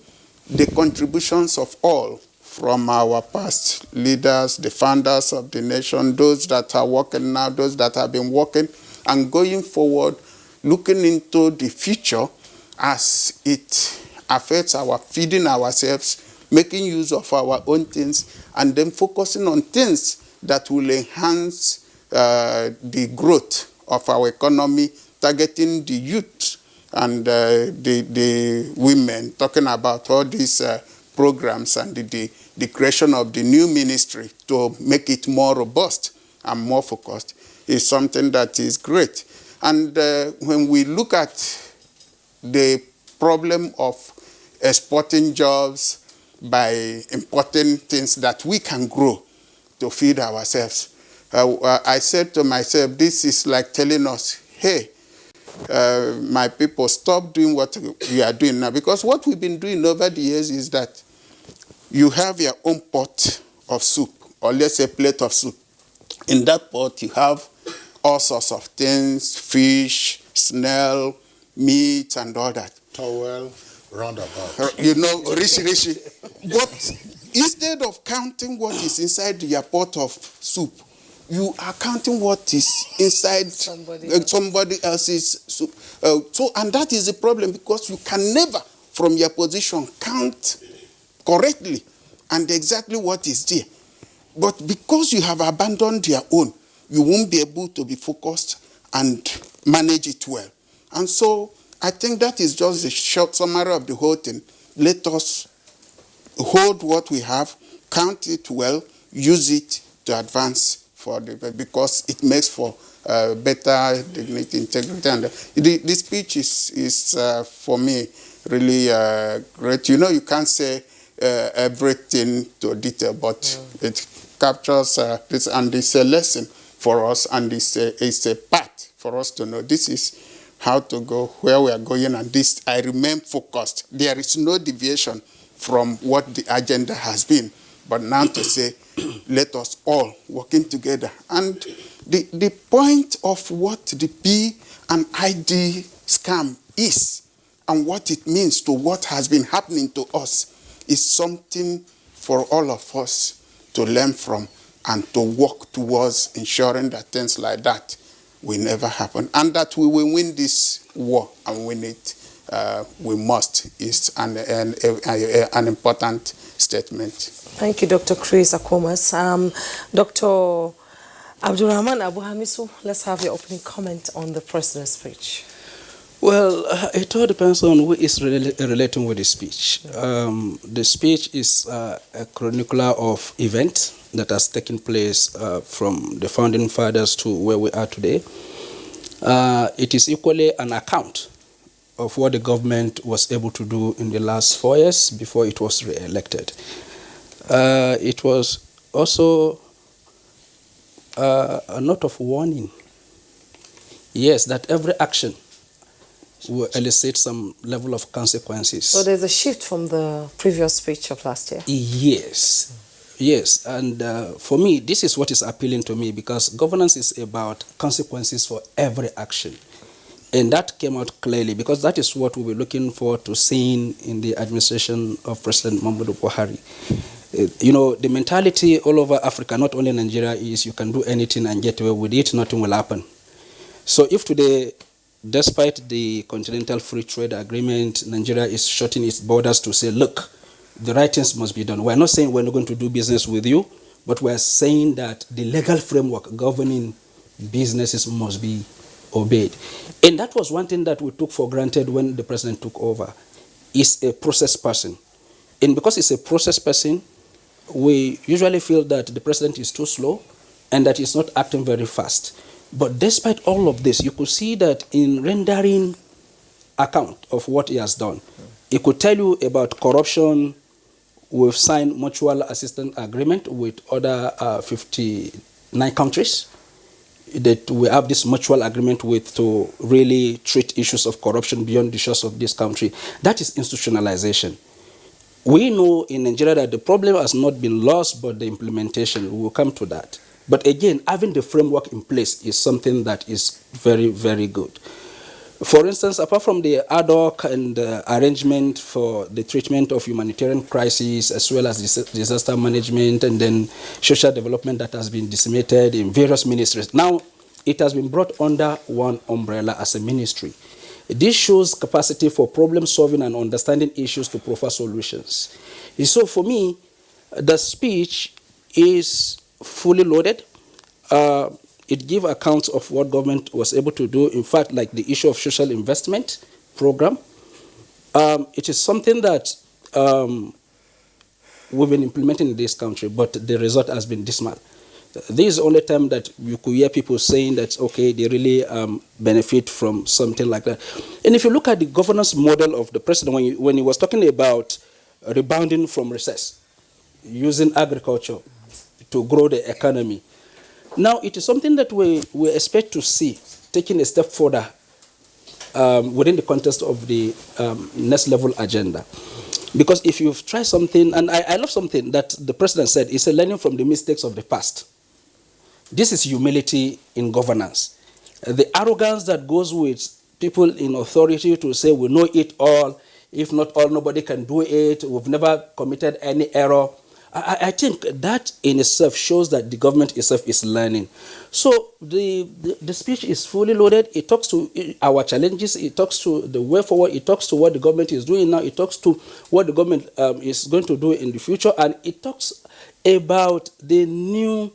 the contributions of all, from our past leaders, the founders of the nation, those that are working now, those that have been working, and going forward, looking into the future as it affects our feeding ourselves, making use of our own things, and then focusing on things that will enhance the growth of our economy, targeting the youth and the women, talking about all these programs and the creation of the new ministry to make it more robust and more focused is something that is great. And when we look at the problem of exporting jobs by importing things that we can grow to feed ourselves, I said to myself, this is like telling us, hey, my people, stop doing what you are doing now. Because what we've been doing over the years is that you have your own pot of soup, or let's say plate of soup. In that pot, you have all sorts of things, fish, snail, meat, and all that. Towel, roundabout. Rishi. But instead of counting what is inside your pot of soup, you are counting what is inside somebody else's soup. And that is the problem, because you can never, from your position, count correctly and exactly what is there. But because you have abandoned your own, you won't be able to be focused and manage it well. And so I think that is just a short summary of the whole thing. Let us hold what we have, count it well, use it to advance because it makes for better dignity, integrity. And the speech is for me, really great. You can't say everything to detail, but it captures this, and it's a lesson for us, and it's a path for us to know this is how to go, where we are going, and this, I remain focused. There is no deviation from what the agenda has been, but now to say, let us all working together. And the point of what the P and ID scam is and what it means to what has been happening to us is something for all of us to learn from and to work towards ensuring that things like that will never happen, and that we will win this war and win it. We must. Is an important statement. Thank you, Dr. Chris Akomas. Dr. Abdurrahman Abu Hamisu, let's have your opening comment on the president's speech. Well, it all depends on who is relating with the speech. The speech is a chronicler of events that has taken place from the founding fathers to where we are today. It is equally an account of what the government was able to do in the last 4 years before it was re-elected. It was also a note of warning, yes, that every action will elicit some level of consequences. So there's a shift from the previous speech of last year? Yes, and for me, this is what is appealing to me, because governance is about consequences for every action. And that came out clearly, because that is what we were looking forward to seeing in the administration of President Muhammadu Buhari. The mentality all over Africa, not only Nigeria, is you can do anything and get away with it, nothing will happen. So if today, despite the Continental Free Trade Agreement, Nigeria is shutting its borders to say, look, the right things must be done. We're not saying we're not going to do business with you, but we're saying that the legal framework governing businesses must be obeyed. And that was one thing that we took for granted when the president took over. He's a process person. And because he's a process person, we usually feel that the president is too slow and that he's not acting very fast. But despite all of this, you could see that in rendering account of what he has done, he could tell you about corruption. We've signed mutual assistance agreement with other 59 countries that we have this mutual agreement with to really treat issues of corruption beyond the shores of this country. That is institutionalization. We know in Nigeria that the problem has not been lost, but the implementation. We will come to that. But again, having the framework in place is something that is very, very good. For instance, apart from the ad hoc and arrangement for the treatment of humanitarian crises, as well as disaster management and then social development that has been disseminated in various ministries, now it has been brought under one umbrella as a ministry. This shows capacity for problem solving and understanding issues to provide solutions. So for me, the speech is fully loaded. It gives accounts of what government was able to do. In fact, like the issue of social investment program, it is something that we've been implementing in this country, but the result has been dismal. This is the only time that you could hear people saying that, okay, they really benefit from something like that. And if you look at the governance model of the president, when he was talking about rebounding from recess, using agriculture to grow the economy, now it is something that we expect to see taking a step further within the context of the next level agenda. Because if you've tried something, and I love something that the president said, it's a learning from the mistakes of the past. This is humility in governance. The arrogance that goes with people in authority to say we know it all, if not all, nobody can do it, we've never committed any error. I think that in itself shows that the government itself is learning. So the speech is fully loaded. It talks to our challenges. It talks to the way forward. It talks to what the government is doing now. It talks to what the government is going to do in the future. And it talks about the new,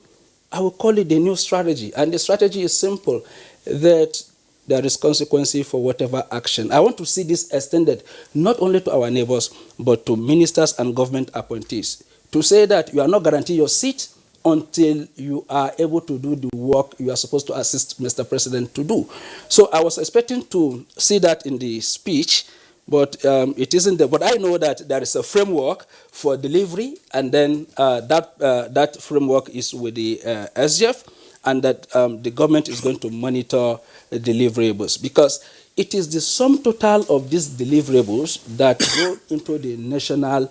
I will call it the new strategy. And the strategy is simple, that there is consequence for whatever action. I want to see this extended not only to our neighbors, but to ministers and government appointees, to say that you are not guaranteed your seat until you are able to do the work you are supposed to assist Mr. President to do. So I was expecting to see that in the speech, but it isn't there. But I know that there is a framework for delivery, and then that framework is with the SGF, and that the government is going to monitor the deliverables, because it is the sum total of these deliverables that go into the national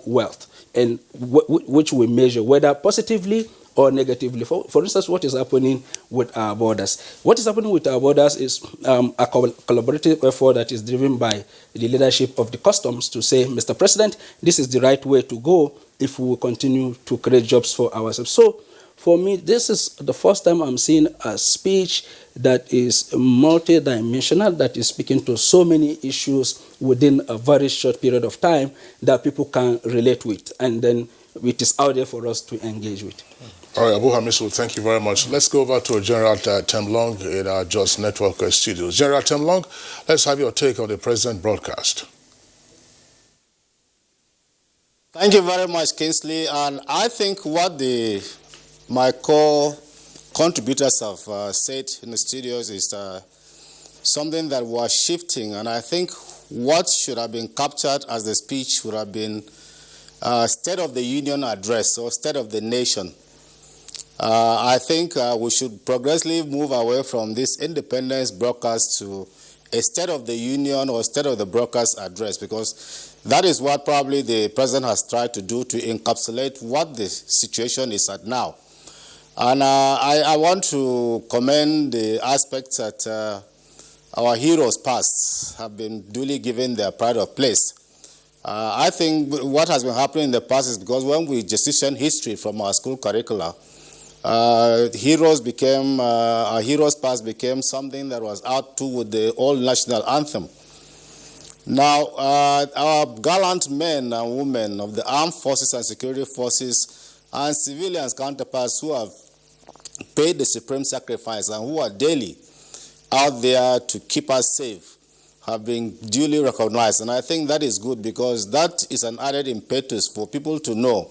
wealth, and which we measure whether positively or negatively. For instance, what is happening with our borders? What is happening with our borders is a collaborative effort that is driven by the leadership of the customs to say, Mr. President, this is the right way to go if we will continue to create jobs for ourselves. So for me, this is the first time I'm seeing a speech that is multidimensional, that is speaking to so many issues within a very short period of time that people can relate with, and then it is out there for us to engage with. All right, Abu Hamisu, thank you very much. Let's go over to General Temlong in our Just Network studios. General Temlong, let's have your take on the President broadcast. Thank you very much, Kingsley. And I think what my co-contributors have said in the studios is something that was shifting, and I think what should have been captured as the speech would have been State of the Union address or State of the Nation. I think we should progressively move away from this independence broadcast to a State of the Union or State of the Broadcast address, because that is what probably the President has tried to do to encapsulate what the situation is at now. And I want to commend the aspects that our heroes past have been duly given their pride of place. I think what has been happening in the past is because when we decision history from our school curricula, our heroes past became something that was out to with the old national anthem. Now, our gallant men and women of the armed forces and security forces and civilians counterparts who have paid the supreme sacrifice and who are daily out there to keep us safe have been duly recognized. And I think that is good, because that is an added impetus for people to know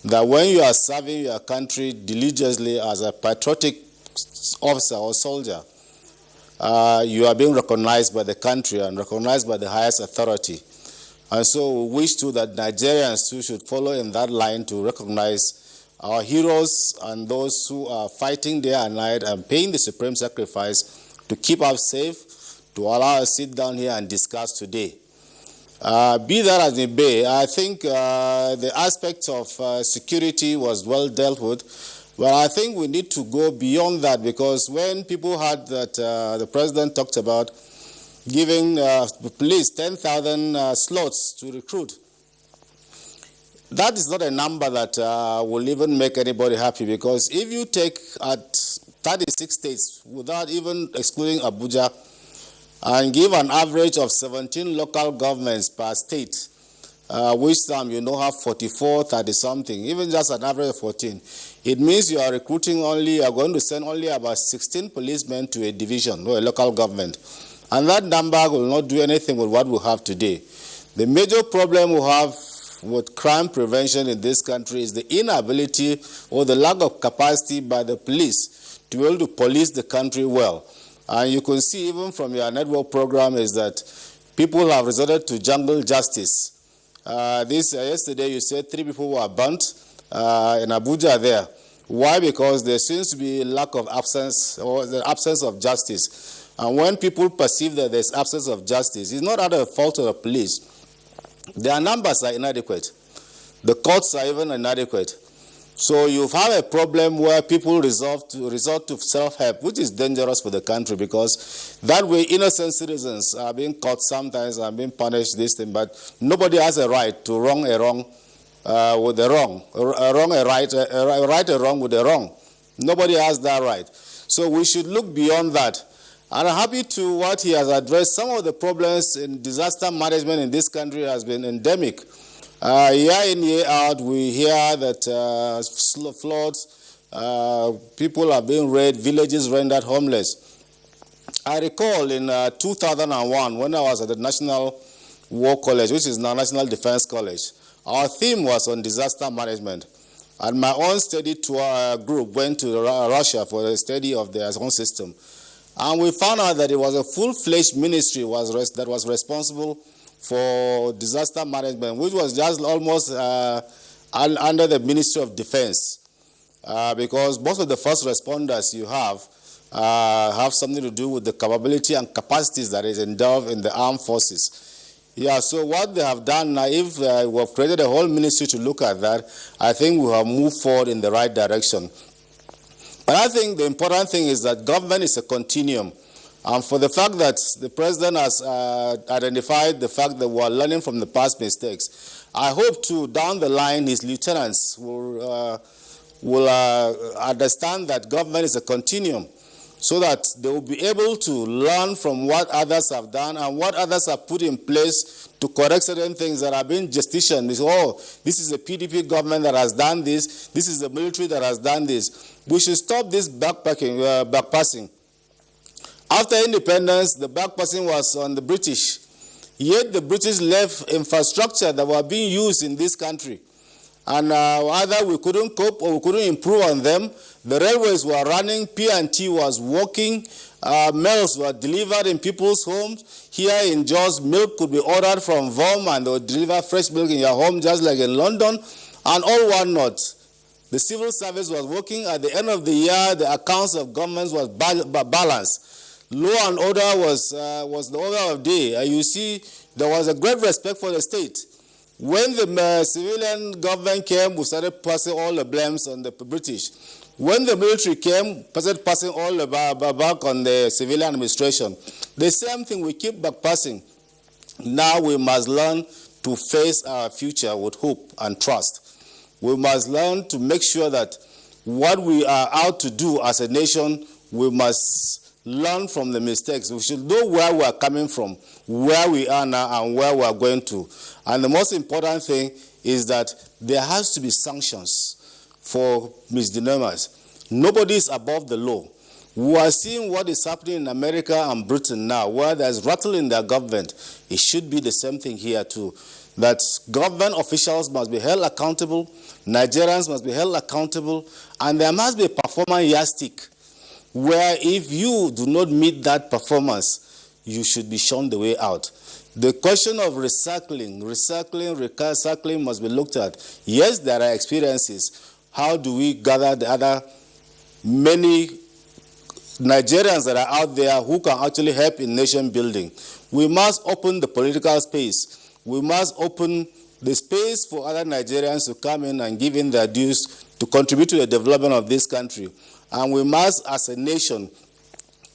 that when you are serving your country diligently as a patriotic officer or soldier, you are being recognized by the country and recognized by the highest authority. And so we wish too that Nigerians too should follow in that line to recognize our heroes and those who are fighting day and night and paying the supreme sacrifice to keep us safe, to allow us to sit down here and discuss today. Be that as it may, I think the aspect of security was well dealt with, but I think we need to go beyond that, because when people heard that the President talked about giving the police 10,000 slots to recruit, that is not a number that will even make anybody happy, because if you take at 36 states without even excluding Abuja and give an average of 17 local governments per state, which some you know have 44, 30 something, even just an average of 14, it means you are recruiting only, you are going to send only about 16 policemen to a division or a local government. And that number will not do anything with what we have today. The major problem we have with crime prevention in this country is the inability or the lack of capacity by the police to be able to police the country well. And you can see even from your network program is that people have resorted to jungle justice. Yesterday you said 3 people were burnt in Abuja there. Why? Because there seems to be lack of absence or the absence of justice. And when people perceive that there's absence of justice, it's not out of the fault of the police. Their numbers are inadequate. The courts are even inadequate. So you have a problem where people resort to self-help, which is dangerous for the country, because that way innocent citizens are being caught sometimes and being punished this thing, but nobody has a right to wrong a wrong with a wrong, right a wrong with a wrong. Nobody has that right. So we should look beyond that. And I'm happy to what he has addressed. Some of the problems in disaster management in this country has been endemic. Year in, year out, we hear that floods, people are being raped, villages rendered homeless. I recall in 2001, when I was at the National War College, which is now National Defense College, our theme was on disaster management. And my own study tour group went to Russia for a study of their own system. And we found out that it was a full-fledged ministry that was responsible for disaster management, which was just almost under the Ministry of Defense, because most of the first responders you have something to do with the capability and capacities that is endowed in the armed forces. Yeah, so what they have done now, if we have created a whole ministry to look at that, I think we have moved forward in the right direction. But I think the important thing is that government is a continuum. And for the fact that the president has identified the fact that we are learning from the past mistakes, I hope to, down the line, his lieutenants will understand that government is a continuum, so that they will be able to learn from what others have done and what others have put in place to correct certain things that have been gestation. This is a PDP government that has done this. This is the military that has done this. We should stop this backpassing. After independence, the backpassing was on the British. Yet the British left infrastructure that were being used in this country. And either we couldn't cope or we couldn't improve on them. The railways were running, P&T was working, mails were delivered in people's homes. Here in Jos, milk could be ordered from Vom and they would deliver fresh milk in your home, just like in London, and all one not. The civil service was working. At the end of the year, the accounts of governments was balanced. Law and order was the order of day. You see, there was a great respect for the state. When the civilian government came, we started passing all the blames on the British. When the military came, we started passing all the back on the civilian administration. The same thing, we keep back passing. Now we must learn to face our future with hope and trust. We must learn to make sure that what we are out to do as a nation, we must learn from the mistakes. We should know where we are coming from, where we are now, and where we are going to. And the most important thing is that there has to be sanctions for misdemeanors. Nobody is above the law. We are seeing what is happening in America and Britain now, where there's rattle in their government. It should be the same thing here too. That government officials must be held accountable, Nigerians must be held accountable, and there must be a performance yardstick where if you do not meet that performance, you should be shown the way out. The question of recycling must be looked at. Yes, there are experiences. How do we gather the other many Nigerians that are out there who can actually help in nation building? We must open the political space. We must open the space for other Nigerians to come in and give in their dues to contribute to the development of this country. And we must, as a nation,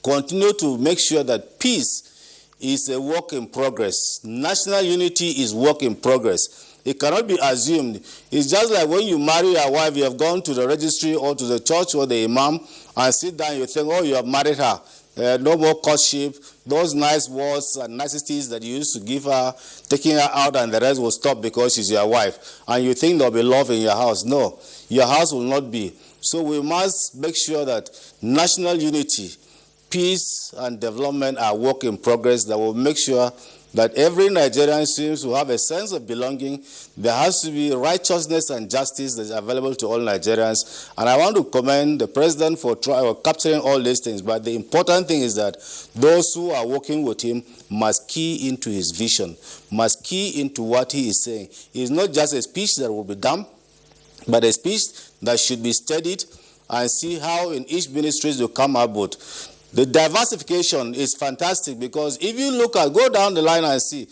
continue to make sure that peace is a work in progress. National unity is work in progress. It cannot be assumed. It's just like when you marry a wife, you have gone to the registry or to the church or the imam and sit down, you think, oh, you have married her. No more courtship. Those nice words and niceties that you used to give her, taking her out and the rest will stop because she's your wife. And you think there'll be love in your house. No, your house will not be. So we must make sure that national unity, peace and development are work in progress that will make sure that every Nigerian seems to have a sense of belonging. There has to be righteousness and justice that is available to all Nigerians. And I want to commend the president for capturing all these things. But the important thing is that those who are working with him must key into his vision, must key into what he is saying. It's not just a speech that will be done, but a speech that should be studied and see how in each ministry will come up with. The diversification is fantastic because if you go down the line and see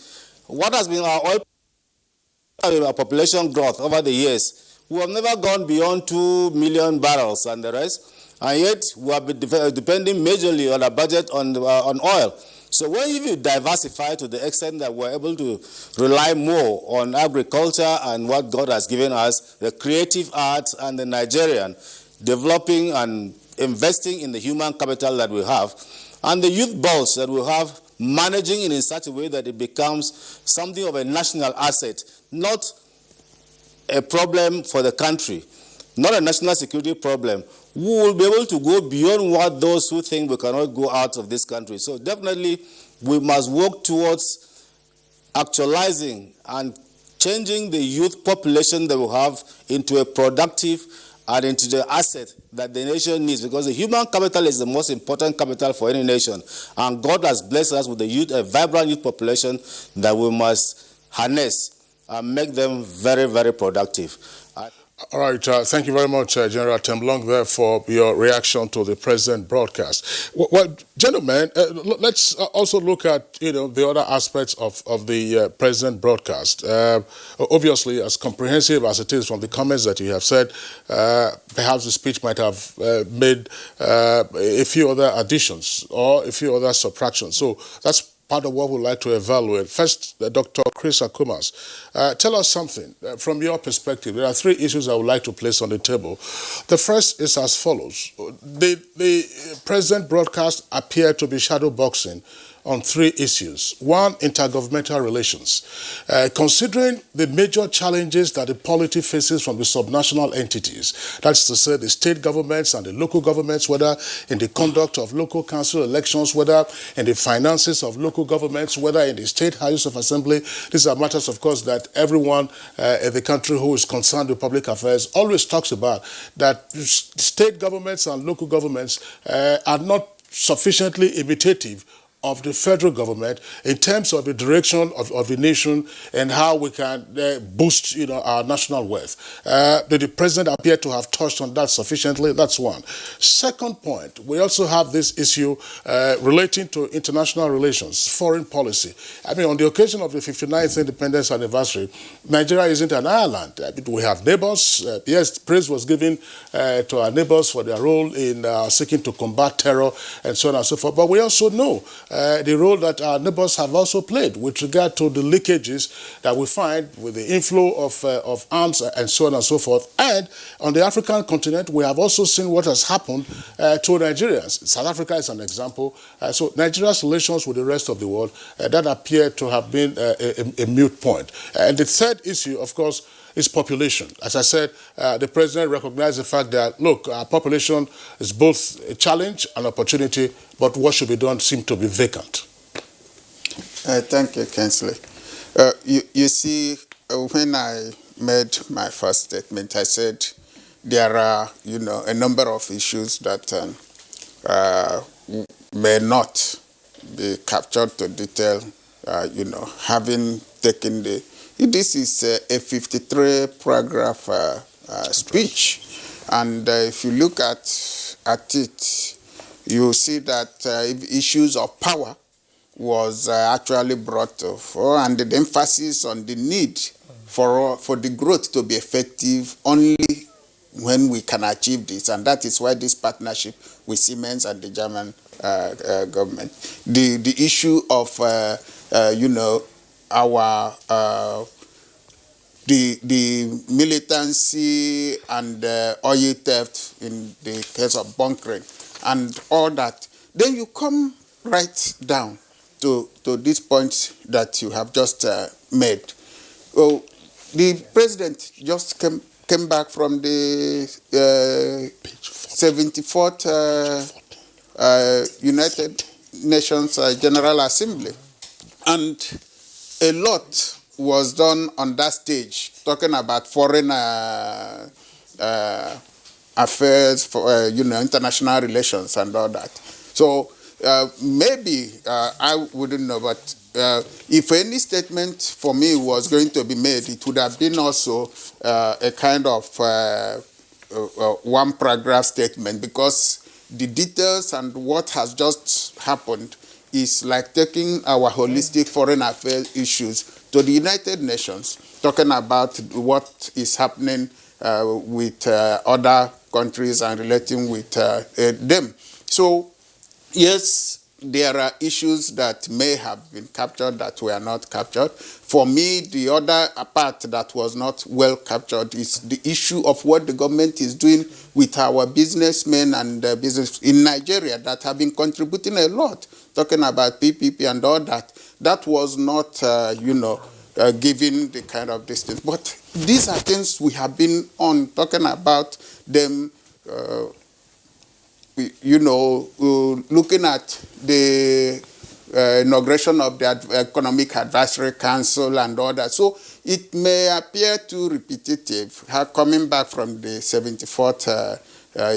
what has been our population growth over the years, we have never gone beyond 2 million barrels and the rest, and yet we have been depending majorly on a budget on oil. So when you diversify to the extent that we're able to rely more on agriculture and what God has given us, the creative arts and the Nigerian, developing and investing in the human capital that we have, and the youth balls that we have, managing it in such a way that it becomes something of a national asset, not a problem for the country, not a national security problem. We will be able to go beyond what those who think we cannot go out of this country. So definitely we must work towards actualizing and changing the youth population that we have into a productive and into the asset that the nation needs, because the human capital is the most important capital for any nation. And God has blessed us with a vibrant youth population that we must harness and make them very, very productive. All right, thank you very much, General Temblong, there for your reaction to the President broadcast. Well, gentlemen, let's also look at the other aspects of the President broadcast. Obviously, as comprehensive as it is from the comments that you have said, perhaps the speech might have made a few other additions or a few other subtractions. So that's part of what we'd like to evaluate. First, Dr. Chris Akumas, tell us something from your perspective. There are three issues I would like to place on the table. The first is as follows. The President broadcast appeared to be shadow boxing on three issues. One, intergovernmental relations. Considering the major challenges that the polity faces from the subnational entities, that's to say the state governments and the local governments, whether in the conduct of local council elections, whether in the finances of local governments, whether in the state House of Assembly, these are matters, of course, that everyone in the country who is concerned with public affairs always talks about, that state governments and local governments are not sufficiently imitative of the federal government in terms of the direction of the nation and how we can boost our national wealth. Did the President appear to have touched on that sufficiently? That's one. Second point, we also have this issue relating to international relations, foreign policy. I mean, on the occasion of the 59th independence anniversary, Nigeria isn't an island. We have neighbors. Yes, praise was given to our neighbors for their role in seeking to combat terror and so on and so forth. But we also know the role that our neighbors have also played with regard to the leakages that we find with the inflow of arms and so on and so forth. And on the African continent, we have also seen what has happened to Nigerians. South Africa is an example. So Nigeria's relations with the rest of the world, that appear to have been a moot point. And the third issue, of course, is population. As I said, the President recognized the fact that, look, our population is both a challenge and opportunity, but what should be done seems to be vacant. Thank you, Kingsley. You see, when I made my first statement, I said there are, a number of issues that may not be captured to detail, having taken this is a 53-paragraph speech, and if you look at it, you see that issues of power was actually brought to fore, and the emphasis on the need for the growth to be effective only when we can achieve this, and that is why this partnership with Siemens and the German government. The issue of our the militancy and oil theft in the case of bunkering and all that, then you come right down to this point that you have just made. Oh, the President just came back from the 74th United Nations General Assembly, and a lot was done on that stage, talking about foreign affairs, for international relations and all that. So maybe I wouldn't know, but if any statement for me was going to be made, it would have been also a kind of one-paragraph statement, because the details and what has just happened is like taking our holistic foreign affairs issues to the United Nations, talking about what is happening with other countries and relating with them. So, yes, there are issues that may have been captured that were not captured. For me, the other part that was not well captured is the issue of what the government is doing with our businessmen and business in Nigeria that have been contributing a lot, talking about PPP and all that. That was not, given the kind of distance. But these are things we have been on talking about them, looking at the inauguration of the Economic Advisory Council and all that. So it may appear too repetitive, coming back from the 74th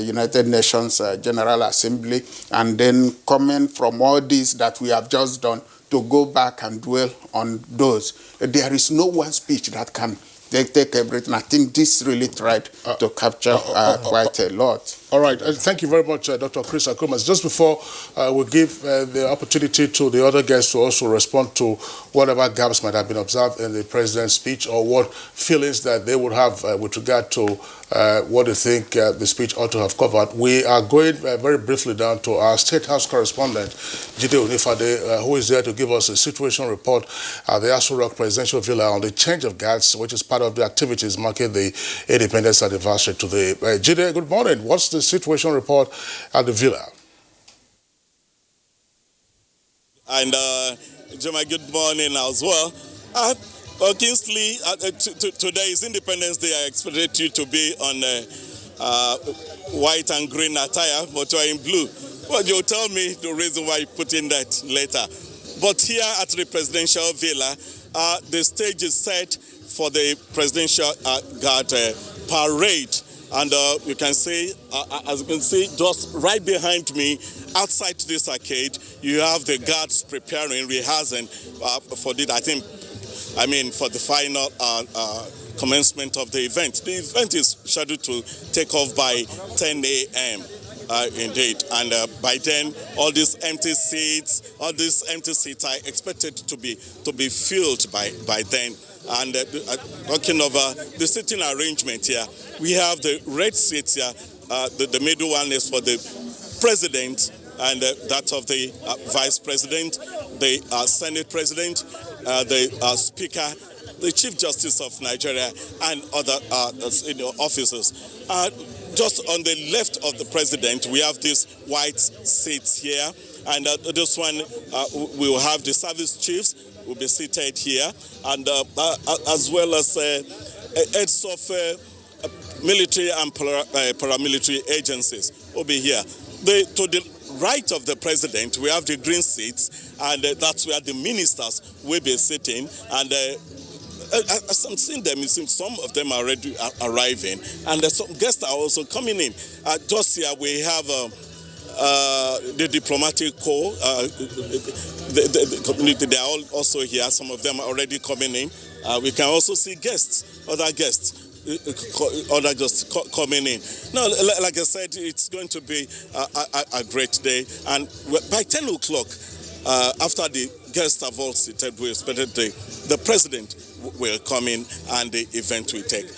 United Nations General Assembly and then coming from all this that we have just done to go back and dwell on those. There is no one speech that can take everything. I think this really tried to capture quite a lot. All right. Thank you very much, Dr. Chris Akumas. Just before we give the opportunity to the other guests to also respond to whatever gaps might have been observed in the president's speech or what feelings that they would have with regard to what they think the speech ought to have covered, we are going very briefly down to our State House correspondent, Jide Onifade, who is there to give us a situation report at the Aso Rock Presidential Villa on the change of guards, which is part of the activities marking the independence anniversary today. Jide, good morning. What's the situation report at the villa? And Jemma, good morning as well. Kingsley, today is Independence Day. I expected you to be on white and green attire, but you are in blue. Well, you'll tell me the reason why you put in that later. But here at the Presidential Villa, the stage is set for the Presidential Guard parade. And you can see, as you can see, just right behind me, outside this arcade, you have the guards preparing, rehearsing for the final commencement of the event. The event is scheduled to take off by 10 a.m. Indeed, and by then, all these empty seats are expected to be filled by then. And talking over the seating arrangement here, we have the red seats here. The middle one is for the president, and that of the vice president, the Senate president, the speaker, the Chief Justice of Nigeria, and other officers. Just on the left of the president, we have these white seats here, and this one we will have the service chiefs will be seated here, and as well as heads of military and paramilitary agencies will be here. To the right of the president, we have the green seats, and that's where the ministers will be sitting. And as I'm seeing them, it seems some of them are already arriving, and some guests are also coming in. Just here we have the diplomatic corps, the community, they are all also here. Some of them are already coming in. We can also see other guests just coming in. Now, like I said, it's going to be a great day. And by 10 o'clock, after the guests have all seated, we expected the president will come in and the event will take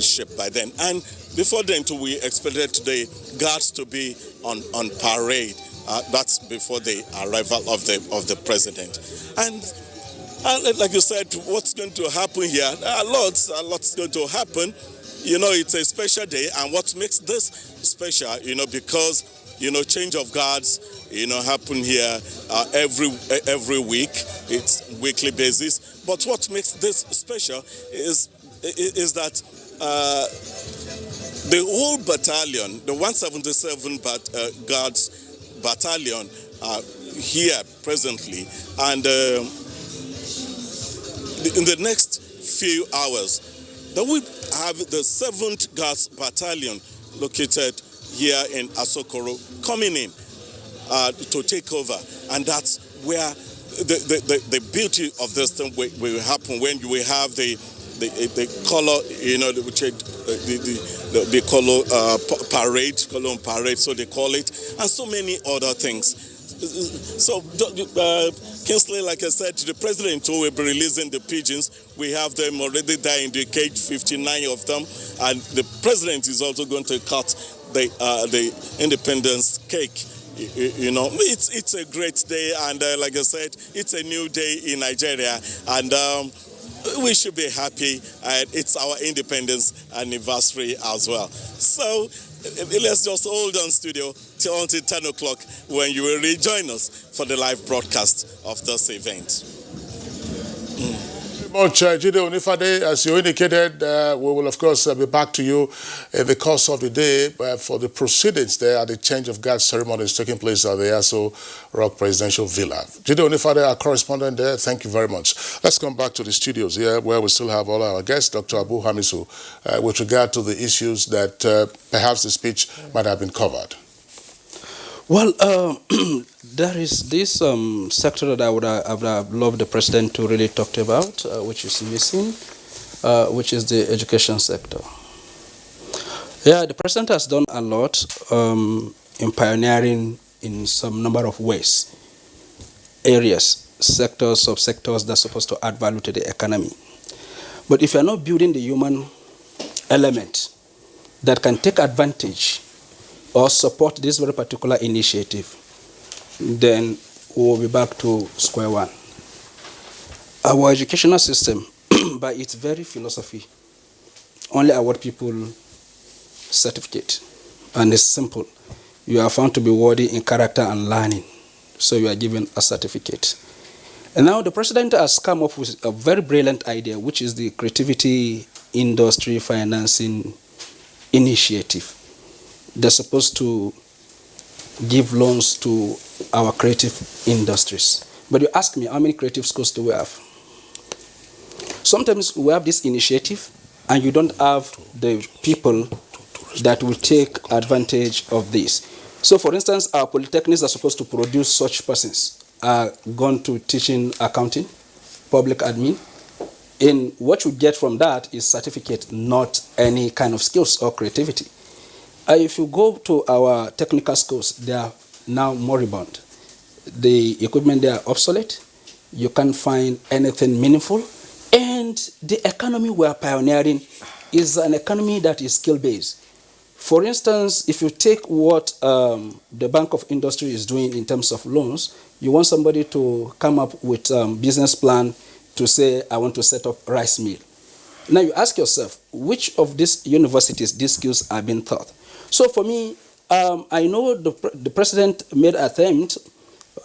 shape by then. And before then, we expected the guards to be on parade. That's before the arrival of the president. And like you said, what's going to happen here? A lot's going to happen. It's a special day, and what makes this special, because change of guards, happen here every week. It's weekly basis. But what makes this special is that the whole battalion, the 177 Guards Battalion, here presently, and in the next few hours, then we have the 7th Guards Battalion located here in Asokoro coming in to take over, and that's where the beauty of this thing will happen when you will have the color, the color parade, so they call it, and so many other things. So, Kingsley, like I said, the president will be releasing the pigeons. We have them already there in the cage, 59 of them, and the president is also going to cut the independence cake. You know, it's a great day, and like I said, it's a new day in Nigeria, and we should be happy. It's our independence anniversary as well. So let's just hold on, studio, till until 10 o'clock when you will rejoin us for the live broadcast of this event. Much, Jide Onifade, as you indicated, we will of course be back to you in the course of the day for the proceedings there at the change of guard ceremonies taking place at the Aso Rock Presidential Villa. Jide Onifade, our correspondent there, thank you very much. Let's come back to the studios here where we still have all our guests, Dr. Abu Hamisu, with regard to the issues that perhaps the speech might have been covered. Well, there is this sector that I would have loved the president to really talk about, which is missing, which is the education sector. Yeah, the president has done a lot in pioneering in some number of ways, areas, sectors, subsectors that are supposed to add value to the economy. But if you are not building the human element that can take advantage or support this very particular initiative, then we'll be back to square one. Our educational system, by its very philosophy, only award people certificate. And it's simple. You are found to be worthy in character and learning, so you are given a certificate. And now the president has come up with a very brilliant idea, which is the Creativity Industry Financing Initiative. They're supposed to give loans to our creative industries. But you ask me, how many creative schools do we have? Sometimes we have this initiative and you don't have the people that will take advantage of this. So for instance, our polytechnics are supposed to produce such persons are gone to teaching accounting, public admin. And what you get from that is certificate, not any kind of skills or creativity. If you go to our technical schools, they are now moribund. The equipment there are obsolete. You can't find anything meaningful. And the economy we are pioneering is an economy that is skill-based. For instance, if you take what the Bank of Industry is doing in terms of loans, you want somebody to come up with a business plan to say, I want to set up rice mill. Now you ask yourself, which of these universities these skills are being taught? So for me, I know the president made an attempt,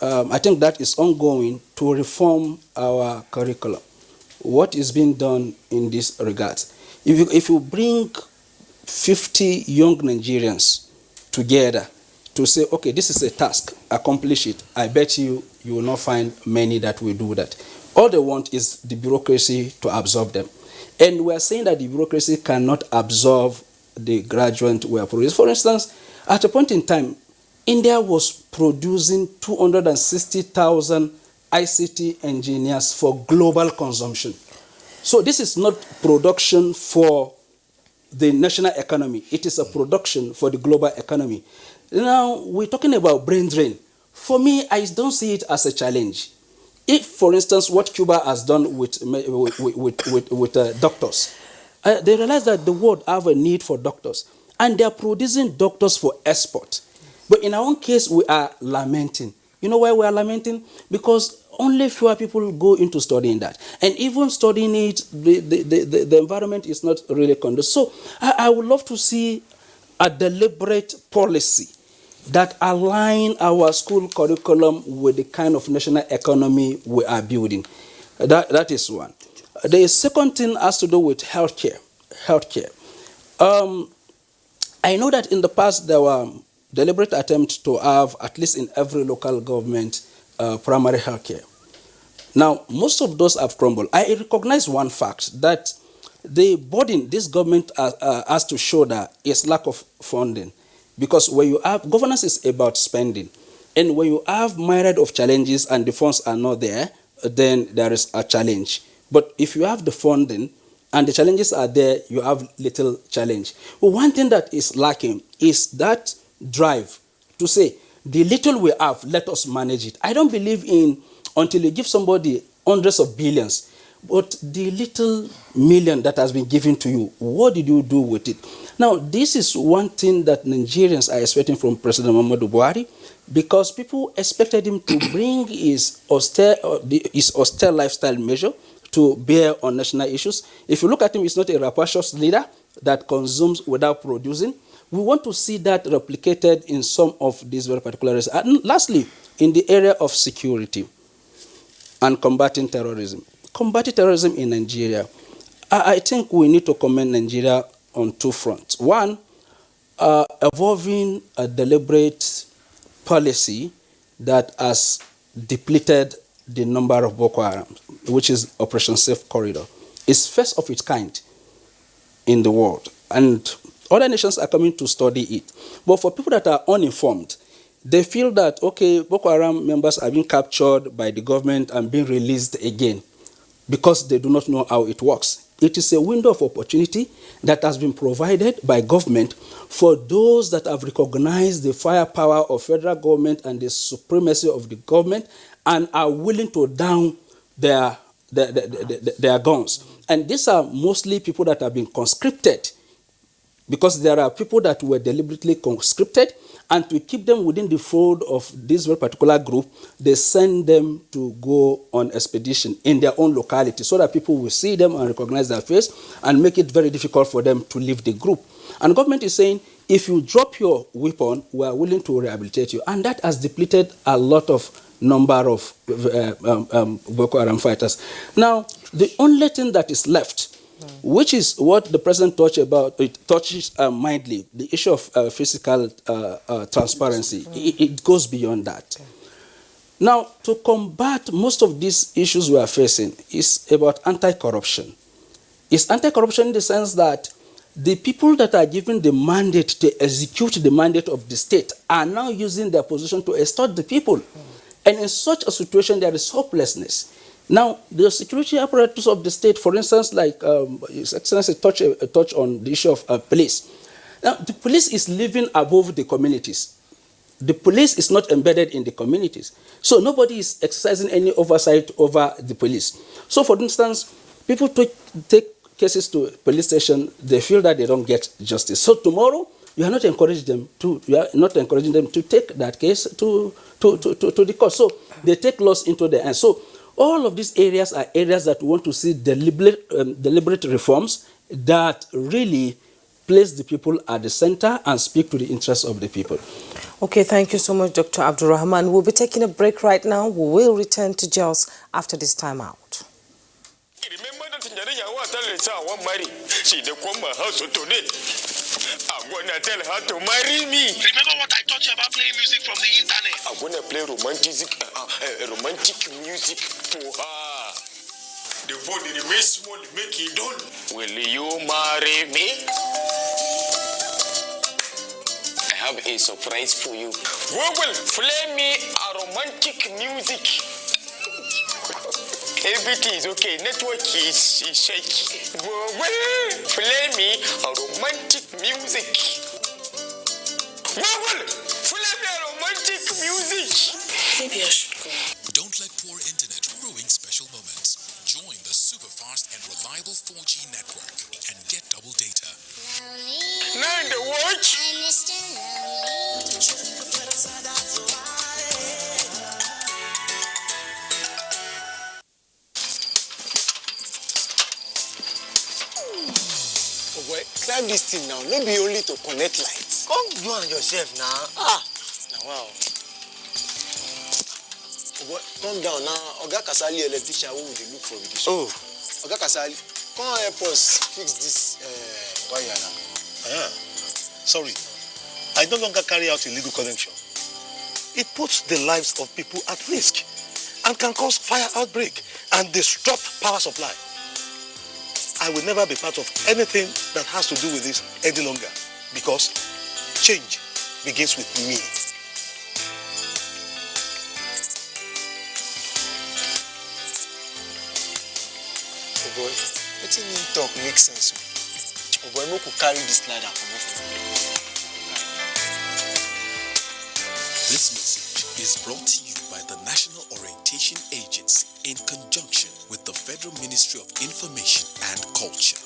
I think that is ongoing, to reform our curriculum. What is being done in this regard? If you bring 50 young Nigerians together to say, okay, this is a task, accomplish it, I bet you will not find many that will do that. All they want is the bureaucracy to absorb them. And we are saying that the bureaucracy cannot absorb the graduate we are producing. For instance, at a point in time, India was producing 260,000 ICT engineers for global consumption. So this is not production for the national economy. It is a production for the global economy. Now, we're talking about brain drain. For me, I don't see it as a challenge. If, for instance, what Cuba has done with doctors, they realize that the world have a need for doctors, and they are producing doctors for export. But in our own case, we are lamenting. You know why we are lamenting? Because only fewer people go into studying that. And even studying it, the environment is not really conducive. So I would love to see a deliberate policy that align our school curriculum with the kind of national economy we are building. That is one. The second thing has to do with healthcare. I know that in the past there were deliberate attempts to have, at least in every local government, primary healthcare. Now, most of those have crumbled. I recognize one fact, that the burden this government has to shoulder is lack of funding. Because when you have, governance is about spending. And when you have myriad of challenges and the funds are not there, then there is a challenge. But if you have the funding and the challenges are there, you have little challenge. But one thing that is lacking is that drive to say, the little we have, let us manage it. I don't believe in until you give somebody hundreds of billions, but the little million that has been given to you, what did you do with it? Now, this is one thing that Nigerians are expecting from President Muhammadu Buhari, because people expected him to bring his austere lifestyle measure to bear on national issues. If you look at him, he's not a rapacious leader that consumes without producing. We want to see that replicated in some of these very particular areas. And lastly, in the area of security and combating terrorism. Combating terrorism in Nigeria, I think we need to commend Nigeria on two fronts. One, evolving a deliberate policy that has depleted the number of Boko Haram, which is Operation Safe Corridor. It's first of its kind in the world, and other nations are coming to study it. But for people that are uninformed, they feel that, okay, Boko Haram members are being captured by the government and being released again because they do not know how it works. It is a window of opportunity that has been provided by government for those that have recognized the firepower of federal government and the supremacy of the government and are willing to down their guns. And these are mostly people that have been conscripted, because there are people that were deliberately conscripted, and to keep them within the fold of this very particular group, they send them to go on expedition in their own locality so that people will see them and recognize their face and make it very difficult for them to leave the group. And government is saying, if you drop your weapon, we are willing to rehabilitate you. And that has depleted a lot of number of Boko Haram fighters. Now, the only thing that is left, which is what the president touches mildly, the issue of physical transparency. It goes beyond that. Now, to combat most of these issues we are facing is about anti-corruption. It's anti-corruption in the sense that the people that are given the mandate to execute the mandate of the state are now using their position to extort the people. And in such a situation, there is hopelessness. Now, the security apparatus of the state, for instance, like His Excellency touch on the issue of police. Now, the police is living above the communities. The police is not embedded in the communities. So nobody is exercising any oversight over the police. So, for instance, people take cases to police station, they feel that they don't get justice. So tomorrow, you are not encouraging them to take that case to the court. So they take laws into their hands. So all of these areas are areas that we want to see deliberate reforms that really place the people at the center and speak to the interests of the people. Okay, thank you so much, Dr. Abdulrahman. We'll be taking a break right now. We will return to Jos after this time out. Remember that she come my house today. I'm gonna tell her to marry me. Remember what I taught you about playing music from the internet? I'm gonna play romantic music for her. The body remains small, make it done. Will you marry me? I have a surprise for you. Google, play me a romantic music. Everything is okay. Network is shaky. Google, play me a romantic music. Google, play me a romantic music. Maybe I should go. Don't let poor internet ruin special moments. Join the super fast and reliable 4G network and get double data. Now in the watch. Boy, climb this thing now. No be only to connect lights. Come you and yourself now. Now wow. Boy, come down now. Oga Kasali electrician who will look for this. Oh. Oga Kasali, come help us fix this wire now. Sorry. I no longer carry out illegal connection. It puts the lives of people at risk and can cause fire outbreak and disrupt power supply. I will never be part of anything that has to do with this any longer, because change begins with me. Oh boy, what do you mean talk makes sense? Oh boy, no could carry this ladder from me. This is brought to you by the National Orientation Agency in conjunction with the Federal Ministry of Information and Culture.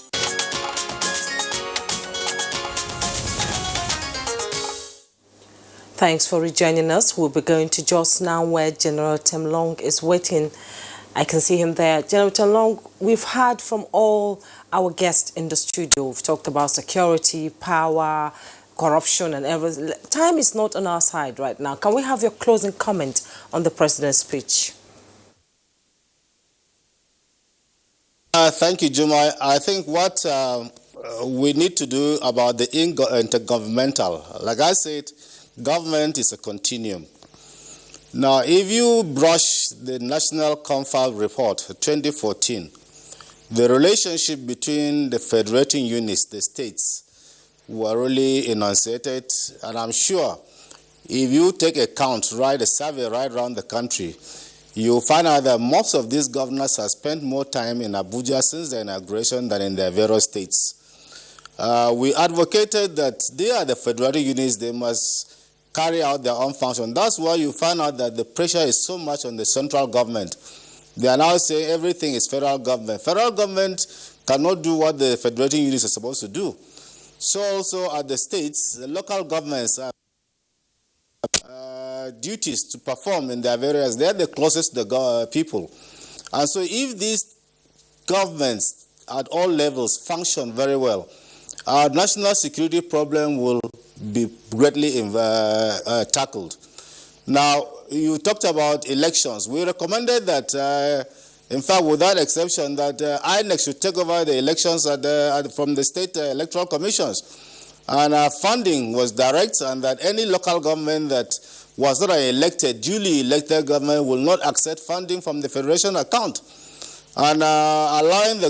Thanks for rejoining us. We'll be going to Jos now, where General Temlong is waiting. I can see him there. General Temlong, we've heard from all our guests in the studio. We've talked about security, power, corruption, and everything. Time is not on our side right now. Can we have your closing comment on the president's speech? Thank you, Juma. I think what we need to do about the intergovernmental, like I said, government is a continuum. Now, if you brush the National Confab Report 2014, the relationship between the federating units, the states, were really enunciated, and I'm sure if you take a count, a survey right around the country, you'll find out that most of these governors have spent more time in Abuja since the inauguration than in their various states. We advocated that they are the federating units, they must carry out their own function. That's why you find out that the pressure is so much on the central government. They are now saying everything is federal government. Federal government cannot do what the federating units are supposed to do. So also at the states, the local governments have duties to perform in their various, they're the closest to the people. And so if these governments at all levels function very well, our national security problem will be greatly tackled. Now, you talked about elections. We recommended that, in fact, without exception, that INEC should take over the elections from the state electoral commissions. And funding was direct, and that any local government that was not an elected, duly elected government will not accept funding from the federation account. And allowing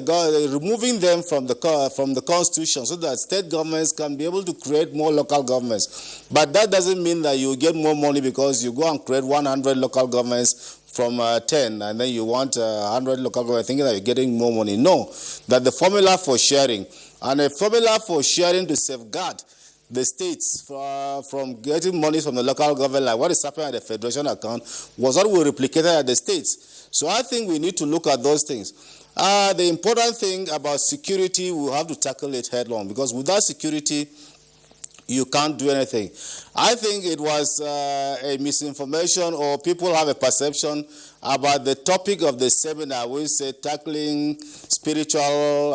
removing them from the constitution so that state governments can be able to create more local governments. But that doesn't mean that you get more money because you go and create 100 local governments from 10, and then you want 100 local governments thinking that you're getting more money. No, that the formula for sharing, and a formula for sharing to safeguard the states from getting money from the local government, like what is happening at the federation account, was what we replicated at the states. So I think we need to look at those things. The important thing about security, we have to tackle it head on, because without security, you can't do anything. I think it was a misinformation, or people have a perception about the topic of the seminar. We say tackling spiritual,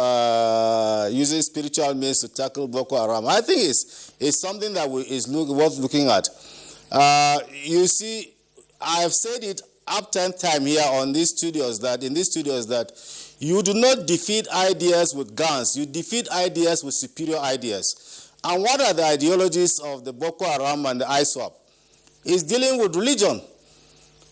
using spiritual means to tackle Boko Haram. I think it's something that is worth looking at. You see, I have said it up time here on these studios that you do not defeat ideas with guns. You defeat ideas with superior ideas. And what are the ideologies of the Boko Haram and the ISWAP? It's dealing with religion.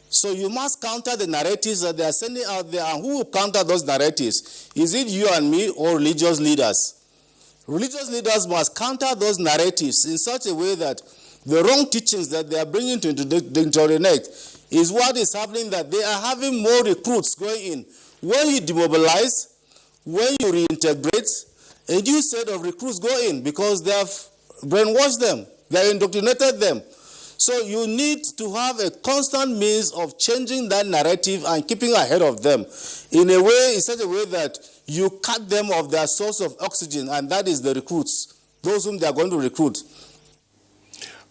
So you must counter the narratives that they are sending out there. And who will counter those narratives? Is it you and me or religious leaders? Religious leaders must counter those narratives in such a way that the wrong teachings that they are bringing to indoctrinate is what is happening, that they are having more recruits going in. When you demobilize, when you reintegrate, a new set of recruits go in because they have brainwashed them, they have indoctrinated them. So you need to have a constant means of changing that narrative and keeping ahead of them in such a way that you cut them of their source of oxygen, and that is the recruits, those whom they are going to recruit.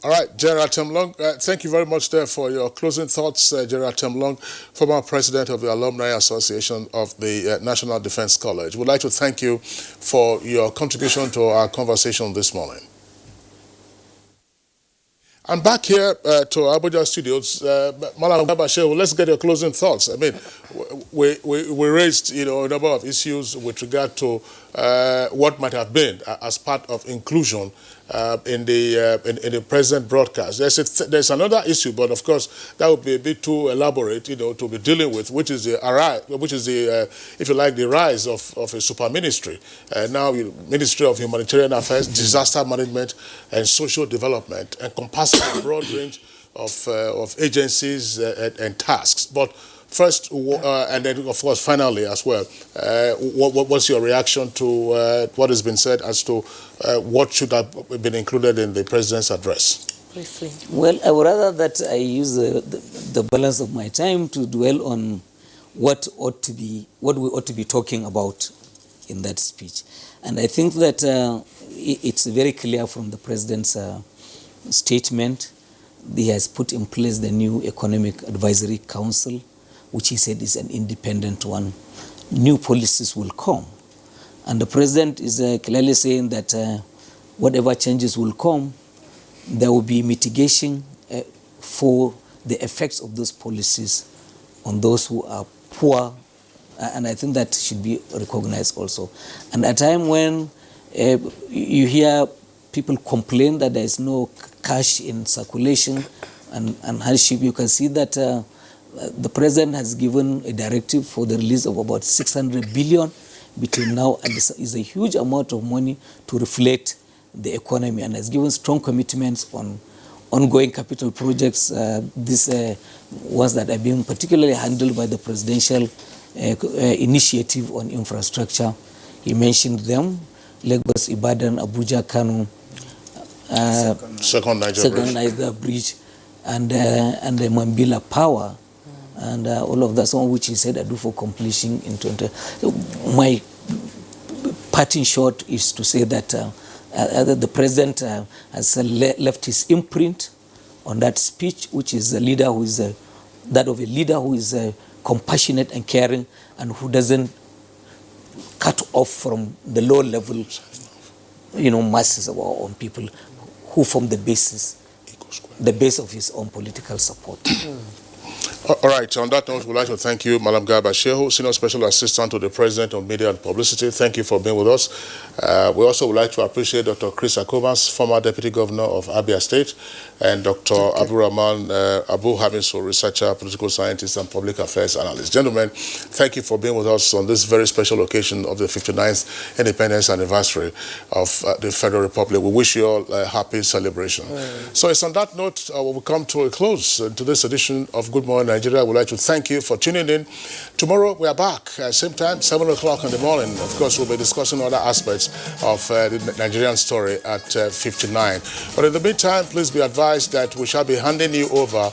All right, General Temlong, thank you very much there for your closing thoughts. General Temlong, former president of the Alumni Association of the National Defense College. We'd like to thank you for your contribution to our conversation this morning. I'm back here to Abuja studios. Malam Babashew, let's get your closing thoughts. I mean, we raised, a number of issues with regard to what might have been as part of inclusion in the present broadcast. There's another issue, but of course that would be a bit too elaborate, to be dealing with, which is the if you like, the rise of a super ministry. Now, Ministry of Humanitarian Affairs, Disaster Management, and Social Development, encompassing a broad range of agencies and tasks. But first, and then of course finally as well, what's your reaction to what has been said as to what should have been included in the President's address? briefly. Well, I would rather that I use the balance of my time to dwell on what we ought to be talking about in that speech. And I think that it's very clear from the President's statement. He has put in place the new Economic Advisory Council, which he said is an independent one. New policies will come. And the President is clearly saying that whatever changes will come, there will be mitigation for the effects of those policies on those who are poor, and I think that should be recognized also. And at a time when you hear people complain that there is no cash in circulation and hardship, you can see that the President has given a directive for the release of about 600 billion between now and this is a huge amount of money to reflect the economy, and has given strong commitments on ongoing capital projects, these ones that are being particularly handled by the presidential initiative on infrastructure. He mentioned them: Lagos, Ibadan, Abuja, Kano, Second Niger Bridge, and the Mambila Power, and all of that, some of which he said are due for completion in 20. My parting shot is to say that the President has left his imprint on that speech, which is a leader who is that of a leader who is compassionate and caring, and who doesn't cut off from the low level, masses of our own people, who form the base of his own political support. All right, on that note, we'd like to thank you, Madam Garba Shehu, Senior Special Assistant to the President on Media and Publicity. Thank you for being with us. We also would like to appreciate Dr. Chris Akomas, former Deputy Governor of Abia State, and Dr. Abdurrahman Abu Hamisu, researcher, political scientist, and public affairs analyst. Gentlemen, thank you for being with us on this very special occasion of the 59th Independence Anniversary of the Federal Republic. We wish you all a happy celebration. So it's on that note we come to a close to this edition of Good Morning Nigeria. I would like to thank you for tuning in. Tomorrow we are back same time, 7 o'clock in the morning. Of course, we'll be discussing other aspects of the Nigerian story at 59. But in the meantime, please be advised that we shall be handing you over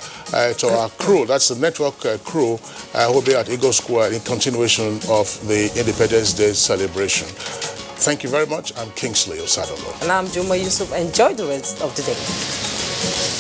to our crew. That's the network crew who will be at Eagle Square in continuation of the Independence Day celebration. Thank you very much. I'm Kingsley Osadolo. And I'm Juma Yusuf. Enjoy the rest of the day.